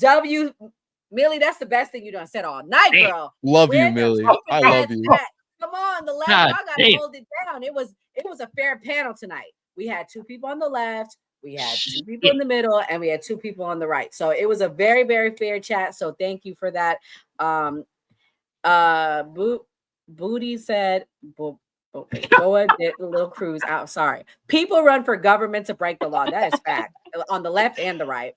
[SPEAKER 19] Millie, that's the best thing you done said all night, girl.
[SPEAKER 2] Love you, Millie. I love you.
[SPEAKER 19] Come on, the left, y'all gotta hold it down. It was a fair panel tonight. We had 2 people on the left, we had 2 people in the middle, and we had 2 people on the right. So it was a very, very fair chat. So thank you for that. Booty said, Boa did a little cruise out. Sorry. People run for government to break the law. That is fact on the left and the right.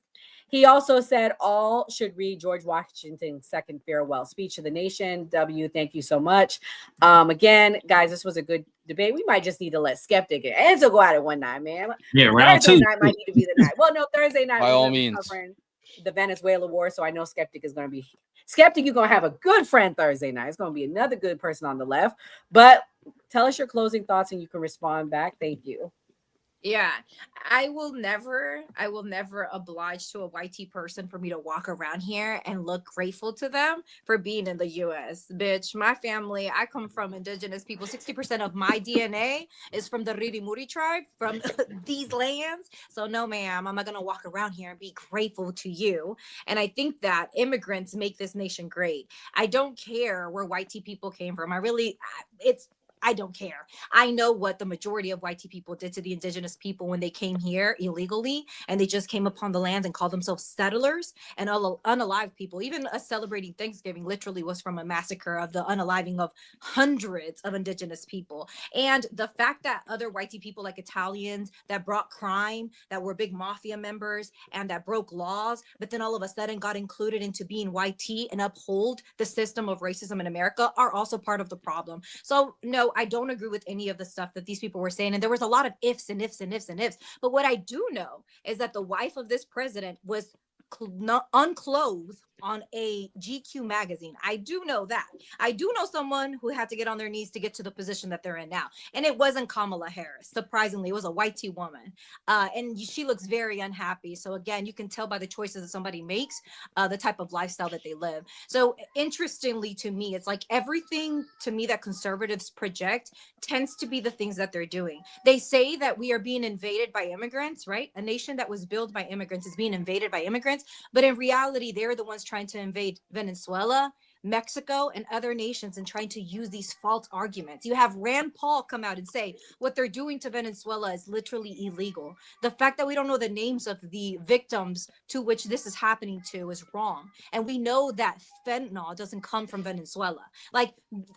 [SPEAKER 19] He also said all should read George Washington's second farewell speech to the nation. Thank you so much. Again, guys, this was a good debate. We might just need to let Skeptic and Enzo go at it one night, man.
[SPEAKER 21] Yeah, round
[SPEAKER 19] Thursday
[SPEAKER 21] 2.
[SPEAKER 19] night might need to be the night. Well, no, Thursday night
[SPEAKER 2] by all means.
[SPEAKER 19] Covering the Venezuela war, so I know Skeptic is going to be Skeptic. You're going to have a good friend Thursday night. It's going to be another good person on the left. But tell us your closing thoughts, and you can respond back. Thank you.
[SPEAKER 22] Yeah, I will never oblige to a YT person for me to walk around here and look grateful to them for being in the US. Bitch, my family, I come from indigenous people. 60% of my DNA is from the Ririmuri tribe, from these lands. So no, ma'am, I'm not going to walk around here and be grateful to you. And I think that immigrants make this nation great. I don't care where YT people came from. I don't care. I know what the majority of YT people did to the indigenous people when they came here illegally, and they just came upon the lands and called themselves settlers and unalive people. Even us celebrating Thanksgiving literally was from a massacre of the unaliving of hundreds of indigenous people. And the fact that other YT people like Italians that brought crime, that were big mafia members and that broke laws, but then all of a sudden got included into being YT and uphold the system of racism in America are also part of the problem. So no, I don't agree with any of the stuff that these people were saying. And there was a lot of ifs and ifs and ifs and ifs. But what I do know is that the wife of this president was unclothed on a GQ magazine. I do know that. I do know someone who had to get on their knees to get to the position that they're in now. And it wasn't Kamala Harris. Surprisingly, it was a YT woman. And she looks very unhappy. So again, you can tell by the choices that somebody makes, the type of lifestyle that they live. So interestingly to me, it's like everything to me that conservatives project tends to be the things that they're doing. They say that we are being invaded by immigrants, right? A nation that was built by immigrants is being invaded by immigrants. But in reality, they're the ones trying to invade Venezuela, Mexico and other nations and trying to use these false arguments. You have Rand Paul come out and say what they're doing to Venezuela is literally illegal. The fact that we don't know the names of the victims to which this is happening to is wrong. And we know that fentanyl doesn't come from Venezuela. Like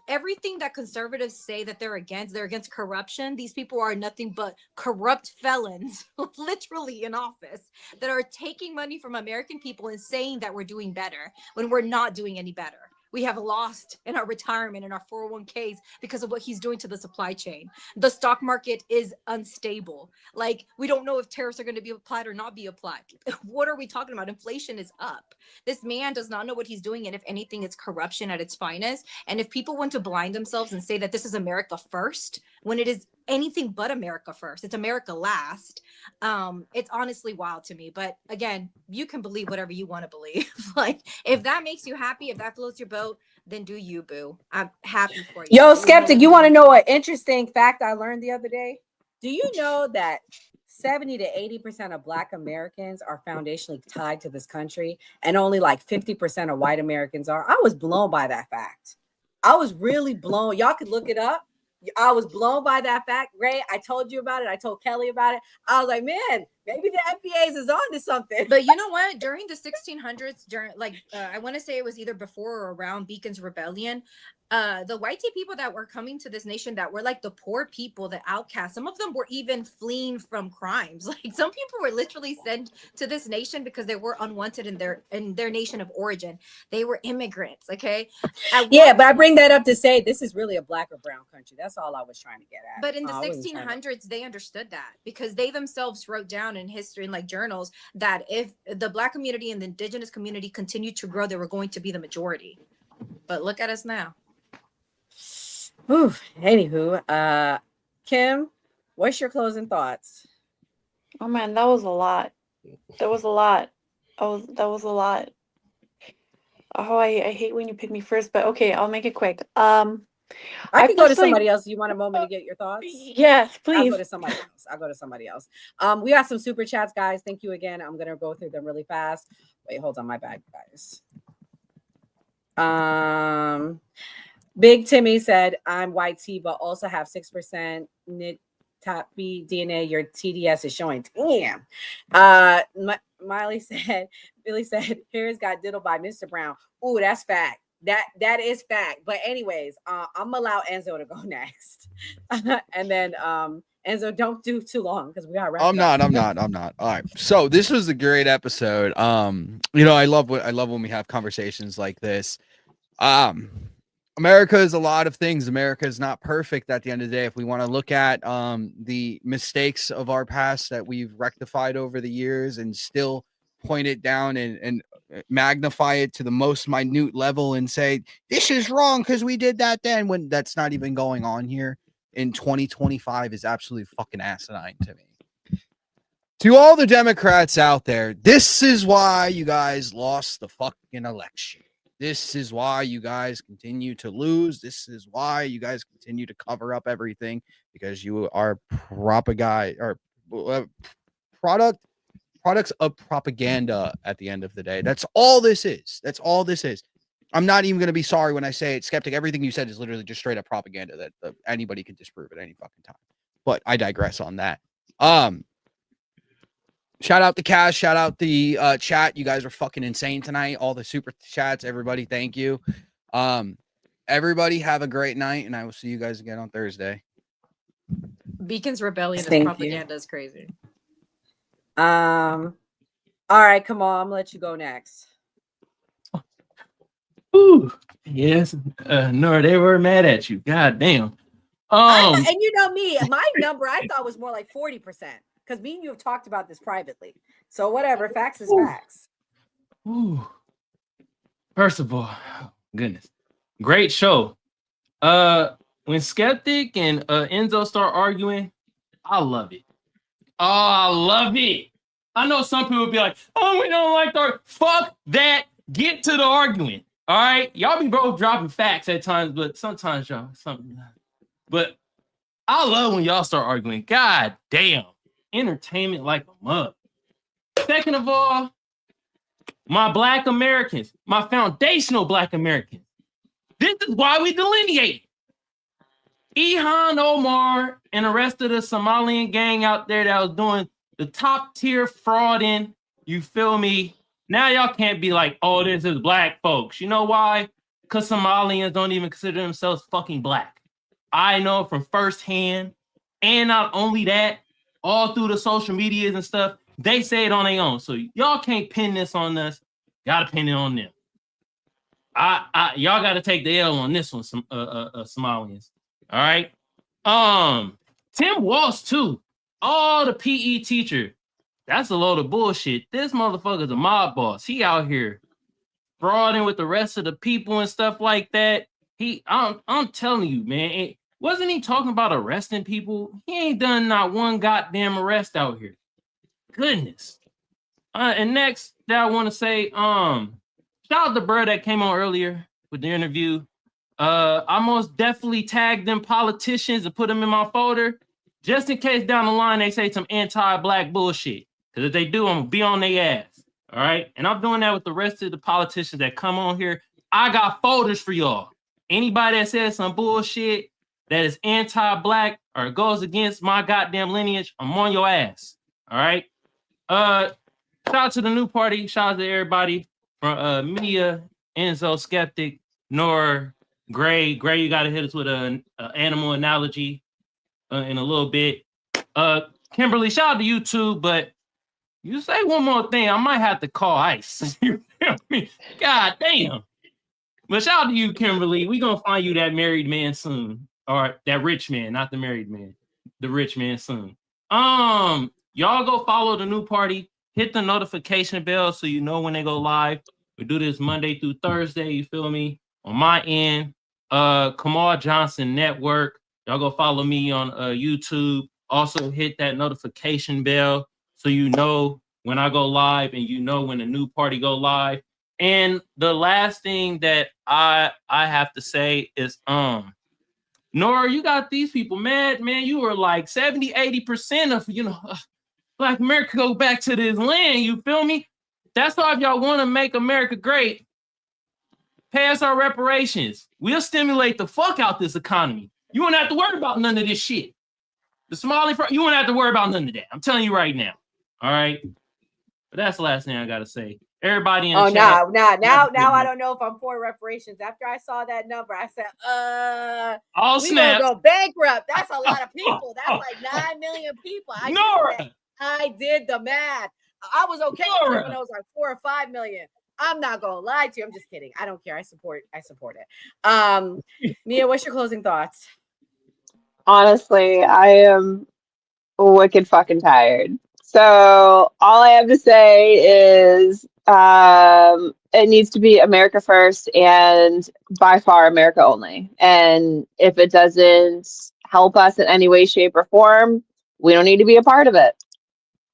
[SPEAKER 22] everything that conservatives say that they're against corruption. These people are nothing but corrupt felons, literally in office, that are taking money from American people and saying that we're doing better when we're not doing any better. We have lost in our retirement and our 401ks because of what he's doing to the supply chain. The stock market is unstable. Like, we don't know if tariffs are going to be applied or not be applied. What are we talking about? Inflation is up. This man does not know what he's doing. And if anything, it's corruption at its finest. And if people want to blind themselves and say that this is America first, when it is anything but America first, it's America last. It's honestly wild to me. But again, you can believe whatever you want to believe. Like, if that makes you happy, if that floats your boat, then do you, boo. I'm happy for you.
[SPEAKER 19] Yo, Skeptic, you want to know an interesting fact I learned the other day? Do you know that 70 to 80% of Black Americans are foundationally tied to this country, and only like 50% of white Americans are? I was blown by that fact. I was really blown. Y'all could look it up. I was blown by that fact. Ray, I told you about it. I told Kelly about it. I was like, man, maybe the FBA's is on to something.
[SPEAKER 22] But you know what? During the 1600s, during I want to say it was either before or around Beacon's Rebellion, the white people that were coming to this nation that were like the poor people, the outcasts, some of them were even fleeing from crimes. Like some people were literally sent to this nation because they were unwanted in their nation of origin. They were immigrants. Okay.
[SPEAKER 19] Yeah, but I bring that up to say this is really a Black or brown country. That's all I was trying to get at.
[SPEAKER 22] But in the 1600s, they understood that because they themselves wrote down in history and like journals that if the Black community and the indigenous community continued to grow, they were going to be the majority. But look at us now.
[SPEAKER 19] Whew. Anywho, Kim, what's your closing thoughts?
[SPEAKER 9] Oh man, that was a lot. That was a lot. That was a lot. Oh, I hate when you pick me first, but okay, I'll make it quick.
[SPEAKER 19] I can go to somebody else. You want a moment to get your thoughts?
[SPEAKER 9] Yes, please.
[SPEAKER 19] I'll go to somebody else. We got some super chats, guys. Thank you again. I'm gonna go through them really fast. Wait, hold on, my bad, guys. Big Timmy said, I'm white tea, but also have 6% top B DNA. Your TDS is showing. Damn. Billy said, Harris got diddled by Mr. Brown. Ooh, that's fact. That is fact. But anyways, I'm gonna allow Enzo to go next. And then Enzo, don't do too long because we are wrapping up.
[SPEAKER 2] I'm not. All right. So this was a great episode. I love when we have conversations like this. America is a lot of things. America is not perfect at the end of the day. If we want to look at the mistakes of our past that we've rectified over the years and still point it down and magnify it to the most minute level and say, this is wrong because we did that then, when that's not even going on here in 2025 is absolutely fucking asinine to me. To all the Democrats out there, this is why you guys lost the fucking election. This is why you guys continue to lose. This is why you guys continue to cover up everything, because you are products of propaganda at the end of the day. That's all this is. I'm not even going to be sorry when I say it. Skeptic, everything you said is literally just straight up propaganda that anybody can disprove at any fucking time. But I digress on that. Shout out the Cash. Shout out the chat. You guys are fucking insane tonight. All the super chats. Everybody, thank you. Everybody have a great night, and I will see you guys again on Thursday.
[SPEAKER 22] Beacon's Rebellion is propaganda is crazy.
[SPEAKER 19] All right, come on. I'm gonna let you go next.
[SPEAKER 21] Ooh, yes. No, they were mad at you. God damn.
[SPEAKER 19] And you know me, my number I thought was more like 40%. Because me and you have talked about this privately. So whatever, facts is facts.
[SPEAKER 21] Ooh. First of all, goodness. Great show. When Skeptic and Enzo start arguing, I love it. Oh, I love it. I know some people would be like, oh, we don't like the fuck that. Get to the arguing. All right. Y'all be both dropping facts at times, but sometimes y'all But I love when y'all start arguing. God damn. Entertainment like a mug. Second of all, my Black Americans, my foundational Black Americans, This is why we delineate. Ilhan Omar and the rest of the Somalian gang out there that was doing the top tier frauding, you feel me? Now y'all can't be like, oh, this is black folks. You know why? Because Somalians don't even consider themselves fucking black. I know from firsthand. And not only that, all through the social medias and stuff, they say it on their own. So y'all can't pin this on us. Gotta pin it on them. Y'all gotta take the L on this one, Somalians. All right. Tim Walsh too. Oh, the PE teacher. That's a load of bullshit. This motherfucker's a mob boss. He out here frauding with the rest of the people and stuff like that. I'm telling you, man. Wasn't he talking about arresting people? He ain't done not one goddamn arrest out here. Goodness. And next that I want to say, shout out to Bird that came on earlier with the interview. I most definitely tagged them politicians and put them in my folder just in case down the line they say some anti-black bullshit. Because if they do, I'm gonna be on their ass. All right. And I'm doing that with the rest of the politicians that come on here. I got folders for y'all. Anybody that says some bullshit that is anti-black or goes against my goddamn lineage, I'm on your ass. All right. Shout out to the new party. Shout out to everybody from Mia, Enzo, Skeptic, Nor, Gray. Gray, you got to hit us with an animal analogy in a little bit. Kimberly, shout out to you too, but you say one more thing, I might have to call ICE. You feel me? God damn. But shout out to you, Kimberly. We gonna find you that married man soon. Or that rich man, not the married man. The rich man soon. Y'all go follow the new party. Hit the notification bell so you know when they go live. We do this Monday through Thursday, you feel me? On my end, Kamal Johnson Network. Y'all go follow me on YouTube. Also hit that notification bell so you know when I go live and you know when the new party go live. And the last thing that I have to say is, Nora, you got these people mad, man. You were like 70, 80% of, Black America go back to this land, you feel me? That's why if y'all want to make America great, pay us our reparations. We'll stimulate the fuck out this economy. You won't have to worry about none of this shit. The Somali, you won't have to worry about none of that. I'm telling you right now. All right? But that's the last thing I got to say. Everybody in the chat.
[SPEAKER 19] Now I don't know if I'm for reparations. After I saw that number, I said, we gonna go bankrupt. That's a lot of people. That's like 9 million people. I did the math. I was okay when it was like 4 or 5 million. I'm not gonna lie to you. I'm just kidding. I don't care. I support it. Mia, what's your closing thoughts?
[SPEAKER 20] Honestly, I am wicked fucking tired. So all I have to say is it needs to be America first and by far America only. And if it doesn't help us in any way, shape, or form, we don't need to be a part of it.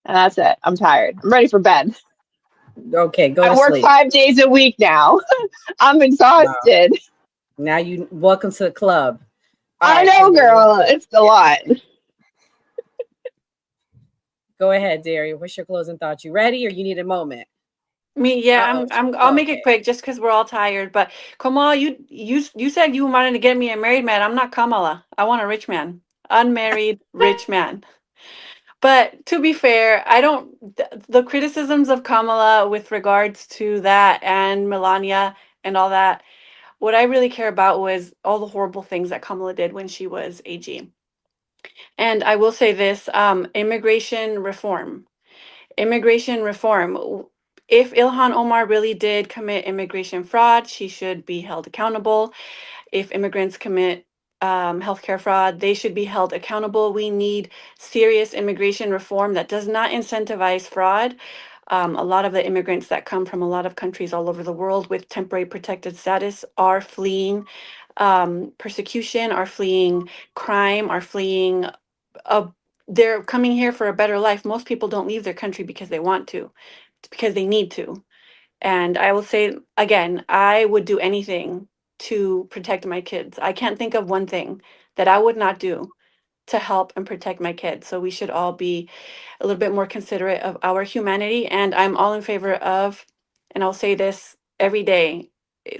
[SPEAKER 20] And that's it. I'm tired. I'm ready for bed.
[SPEAKER 19] Okay, go
[SPEAKER 20] I
[SPEAKER 19] to
[SPEAKER 20] work
[SPEAKER 19] sleep.
[SPEAKER 20] 5 days a week now. I'm exhausted.
[SPEAKER 19] Wow. Now you welcome to the club.
[SPEAKER 20] I know, girl. It's a lot.
[SPEAKER 19] Go ahead, Daria. What's your closing thoughts? You ready or you need a moment?
[SPEAKER 9] I'll make it quick just because we're all tired. But Kamal, you said you wanted to get me a married man. I'm not Kamala. I want a rich man, unmarried rich man. But to be fair, the criticisms of Kamala with regards to that and Melania and all that, what I really care about was all the horrible things that Kamala did when she was AG. And I will say this, immigration reform. If Ilhan Omar really did commit immigration fraud, she should be held accountable. If immigrants commit healthcare fraud, they should be held accountable. We need serious immigration reform that does not incentivize fraud. A lot of the immigrants that come from a lot of countries all over the world with temporary protected status are fleeing persecution, are fleeing crime, are fleeing they're coming here for a better life. Most people don't leave their country because they want to. It's because they need to. And I will say, again, I would do anything to protect my kids. I can't think of one thing that I would not do to help and protect my kids. So we should all be a little bit more considerate of our humanity. And I'm all in favor of, and I'll say this every day,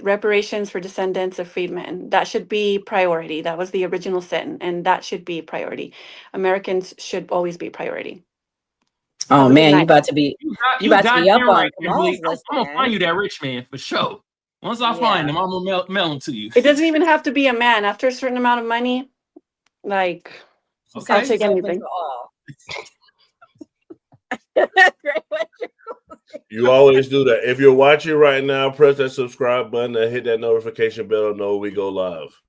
[SPEAKER 9] reparations for descendants of freedmen. That should be priority. That was the original sin, and that should be priority. Americans should always be priority.
[SPEAKER 19] Oh man, you
[SPEAKER 9] night.
[SPEAKER 19] about to be
[SPEAKER 21] You
[SPEAKER 19] up
[SPEAKER 21] goddamn
[SPEAKER 19] on
[SPEAKER 21] right,
[SPEAKER 19] Kamal's
[SPEAKER 21] Kimberly.
[SPEAKER 19] list,
[SPEAKER 21] I'm gonna
[SPEAKER 19] man.
[SPEAKER 21] find you that rich man for sure. Once I find him, I'm gonna mail him to you.
[SPEAKER 9] It doesn't even have to be a man. After a certain amount of money, like, I'll take anything.
[SPEAKER 3] You always do that. If you're watching right now, press that subscribe button and hit that notification bell to know we go live.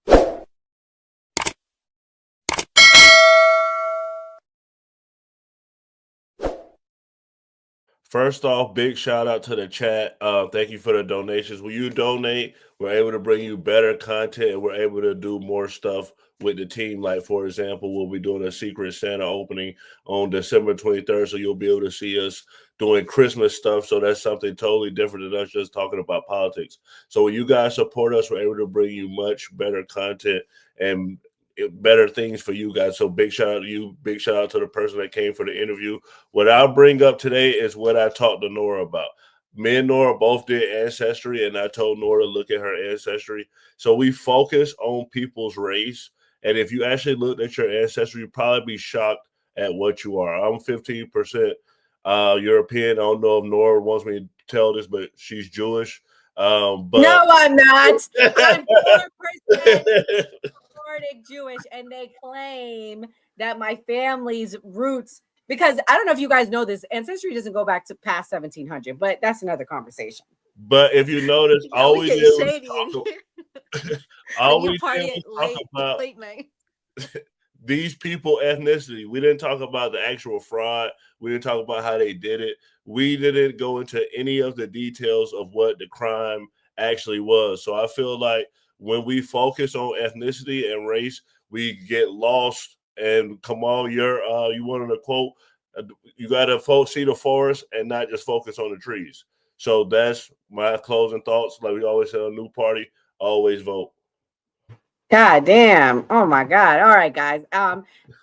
[SPEAKER 3] First off, big shout out to the chat. Thank you for the donations. When you donate, we're able to bring you better content and we're able to do more stuff with the team. Like, for example, we'll be doing a Secret Santa opening on December 23rd. So you'll be able to see us doing Christmas stuff. So that's something totally different than us just talking about politics. So when you guys support us, we're able to bring you much better content and better things for you guys. So big shout out to you. Big shout out to the person that came for the interview. What I'll bring up today is what I talked to Nora about. Me and Nora both did ancestry, and I told Nora to look at her ancestry. So we focus on people's race. And if you actually looked at your ancestry, you'd probably be shocked at what you are. I'm 15% European. I don't know if Nora wants me to tell this, but she's Jewish. But
[SPEAKER 19] no, I'm not. I'm 4% Jewish, and they claim that my family's roots, because I don't know if you guys know this, ancestry doesn't go back to past 1700, but that's another conversation.
[SPEAKER 3] But if you notice, I always talk about these people ethnicity. We didn't talk about the actual fraud. We didn't talk about how they did it. We didn't go into any of the details of what the crime actually was. So I feel like when we focus on ethnicity and race, we get lost. And Kamal, you wanted to quote, you got to see the forest and not just focus on the trees. So that's my closing thoughts. Like we always say on New Party, always vote.
[SPEAKER 19] God damn. Oh my God. All right, guys.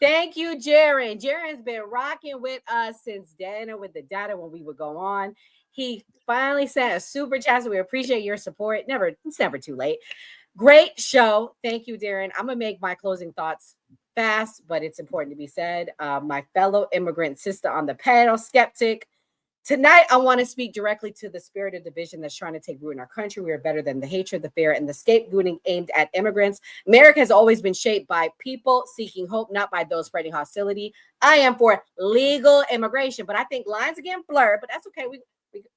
[SPEAKER 19] Thank you, Jaron. Jaron's been rocking with us since then with the data when we would go on. He finally sent a super chat, so we appreciate your support. It's never too late. Great show. Thank you, Darren. I'm gonna make my closing thoughts fast, but it's important to be said. My fellow immigrant sister on the panel, skeptic. Tonight, I want to speak directly to the spirit of division that's trying to take root in our country. We are better than the hatred, the fear, and the scapegoating aimed at immigrants. America has always been shaped by people seeking hope, not by those spreading hostility. I am for legal immigration, but I think lines are getting blurred, but that's okay.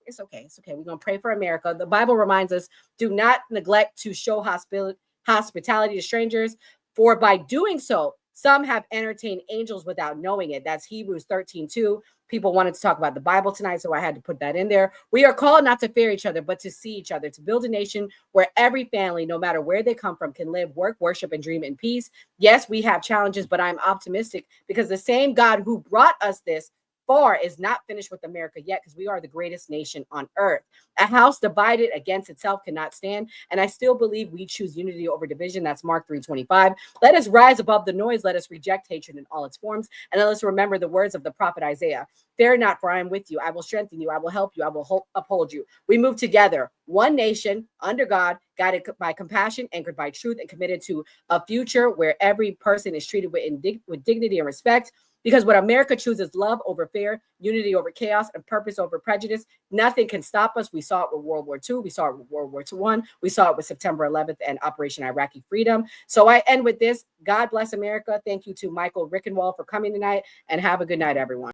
[SPEAKER 19] It's okay. It's okay. We're going to pray for America. The Bible reminds us, do not neglect to show hospitality to strangers, for by doing so, some have entertained angels without knowing it. That's Hebrews 13:2. People wanted to talk about the Bible tonight, so I had to put that in there. We are called not to fear each other, but to see each other, to build a nation where every family, no matter where they come from, can live, work, worship, and dream in peace. Yes, we have challenges, but I'm optimistic because the same God who brought us this far is not finished with America yet, because we are the greatest nation on earth. A house divided against itself cannot stand, and I still believe we choose unity over division. That's Mark 3:25. Let us rise above the noise. Let us reject hatred in all its forms, and let us remember the words of the prophet Isaiah. Fear not, for I am with you. I will strengthen you. I will help you. I will uphold you. We move together, one nation, under God, guided by compassion, anchored by truth, and committed to a future where every person is treated with dignity and respect. Because what America chooses, love over fear, unity over chaos, and purpose over prejudice. Nothing can stop us. We saw it with World War II. We saw it with World War I. We saw it with September 11th and Operation Iraqi Freedom. So I end with this. God bless America. Thank you to Michael Rickenwald for coming tonight, and have a good night, everyone.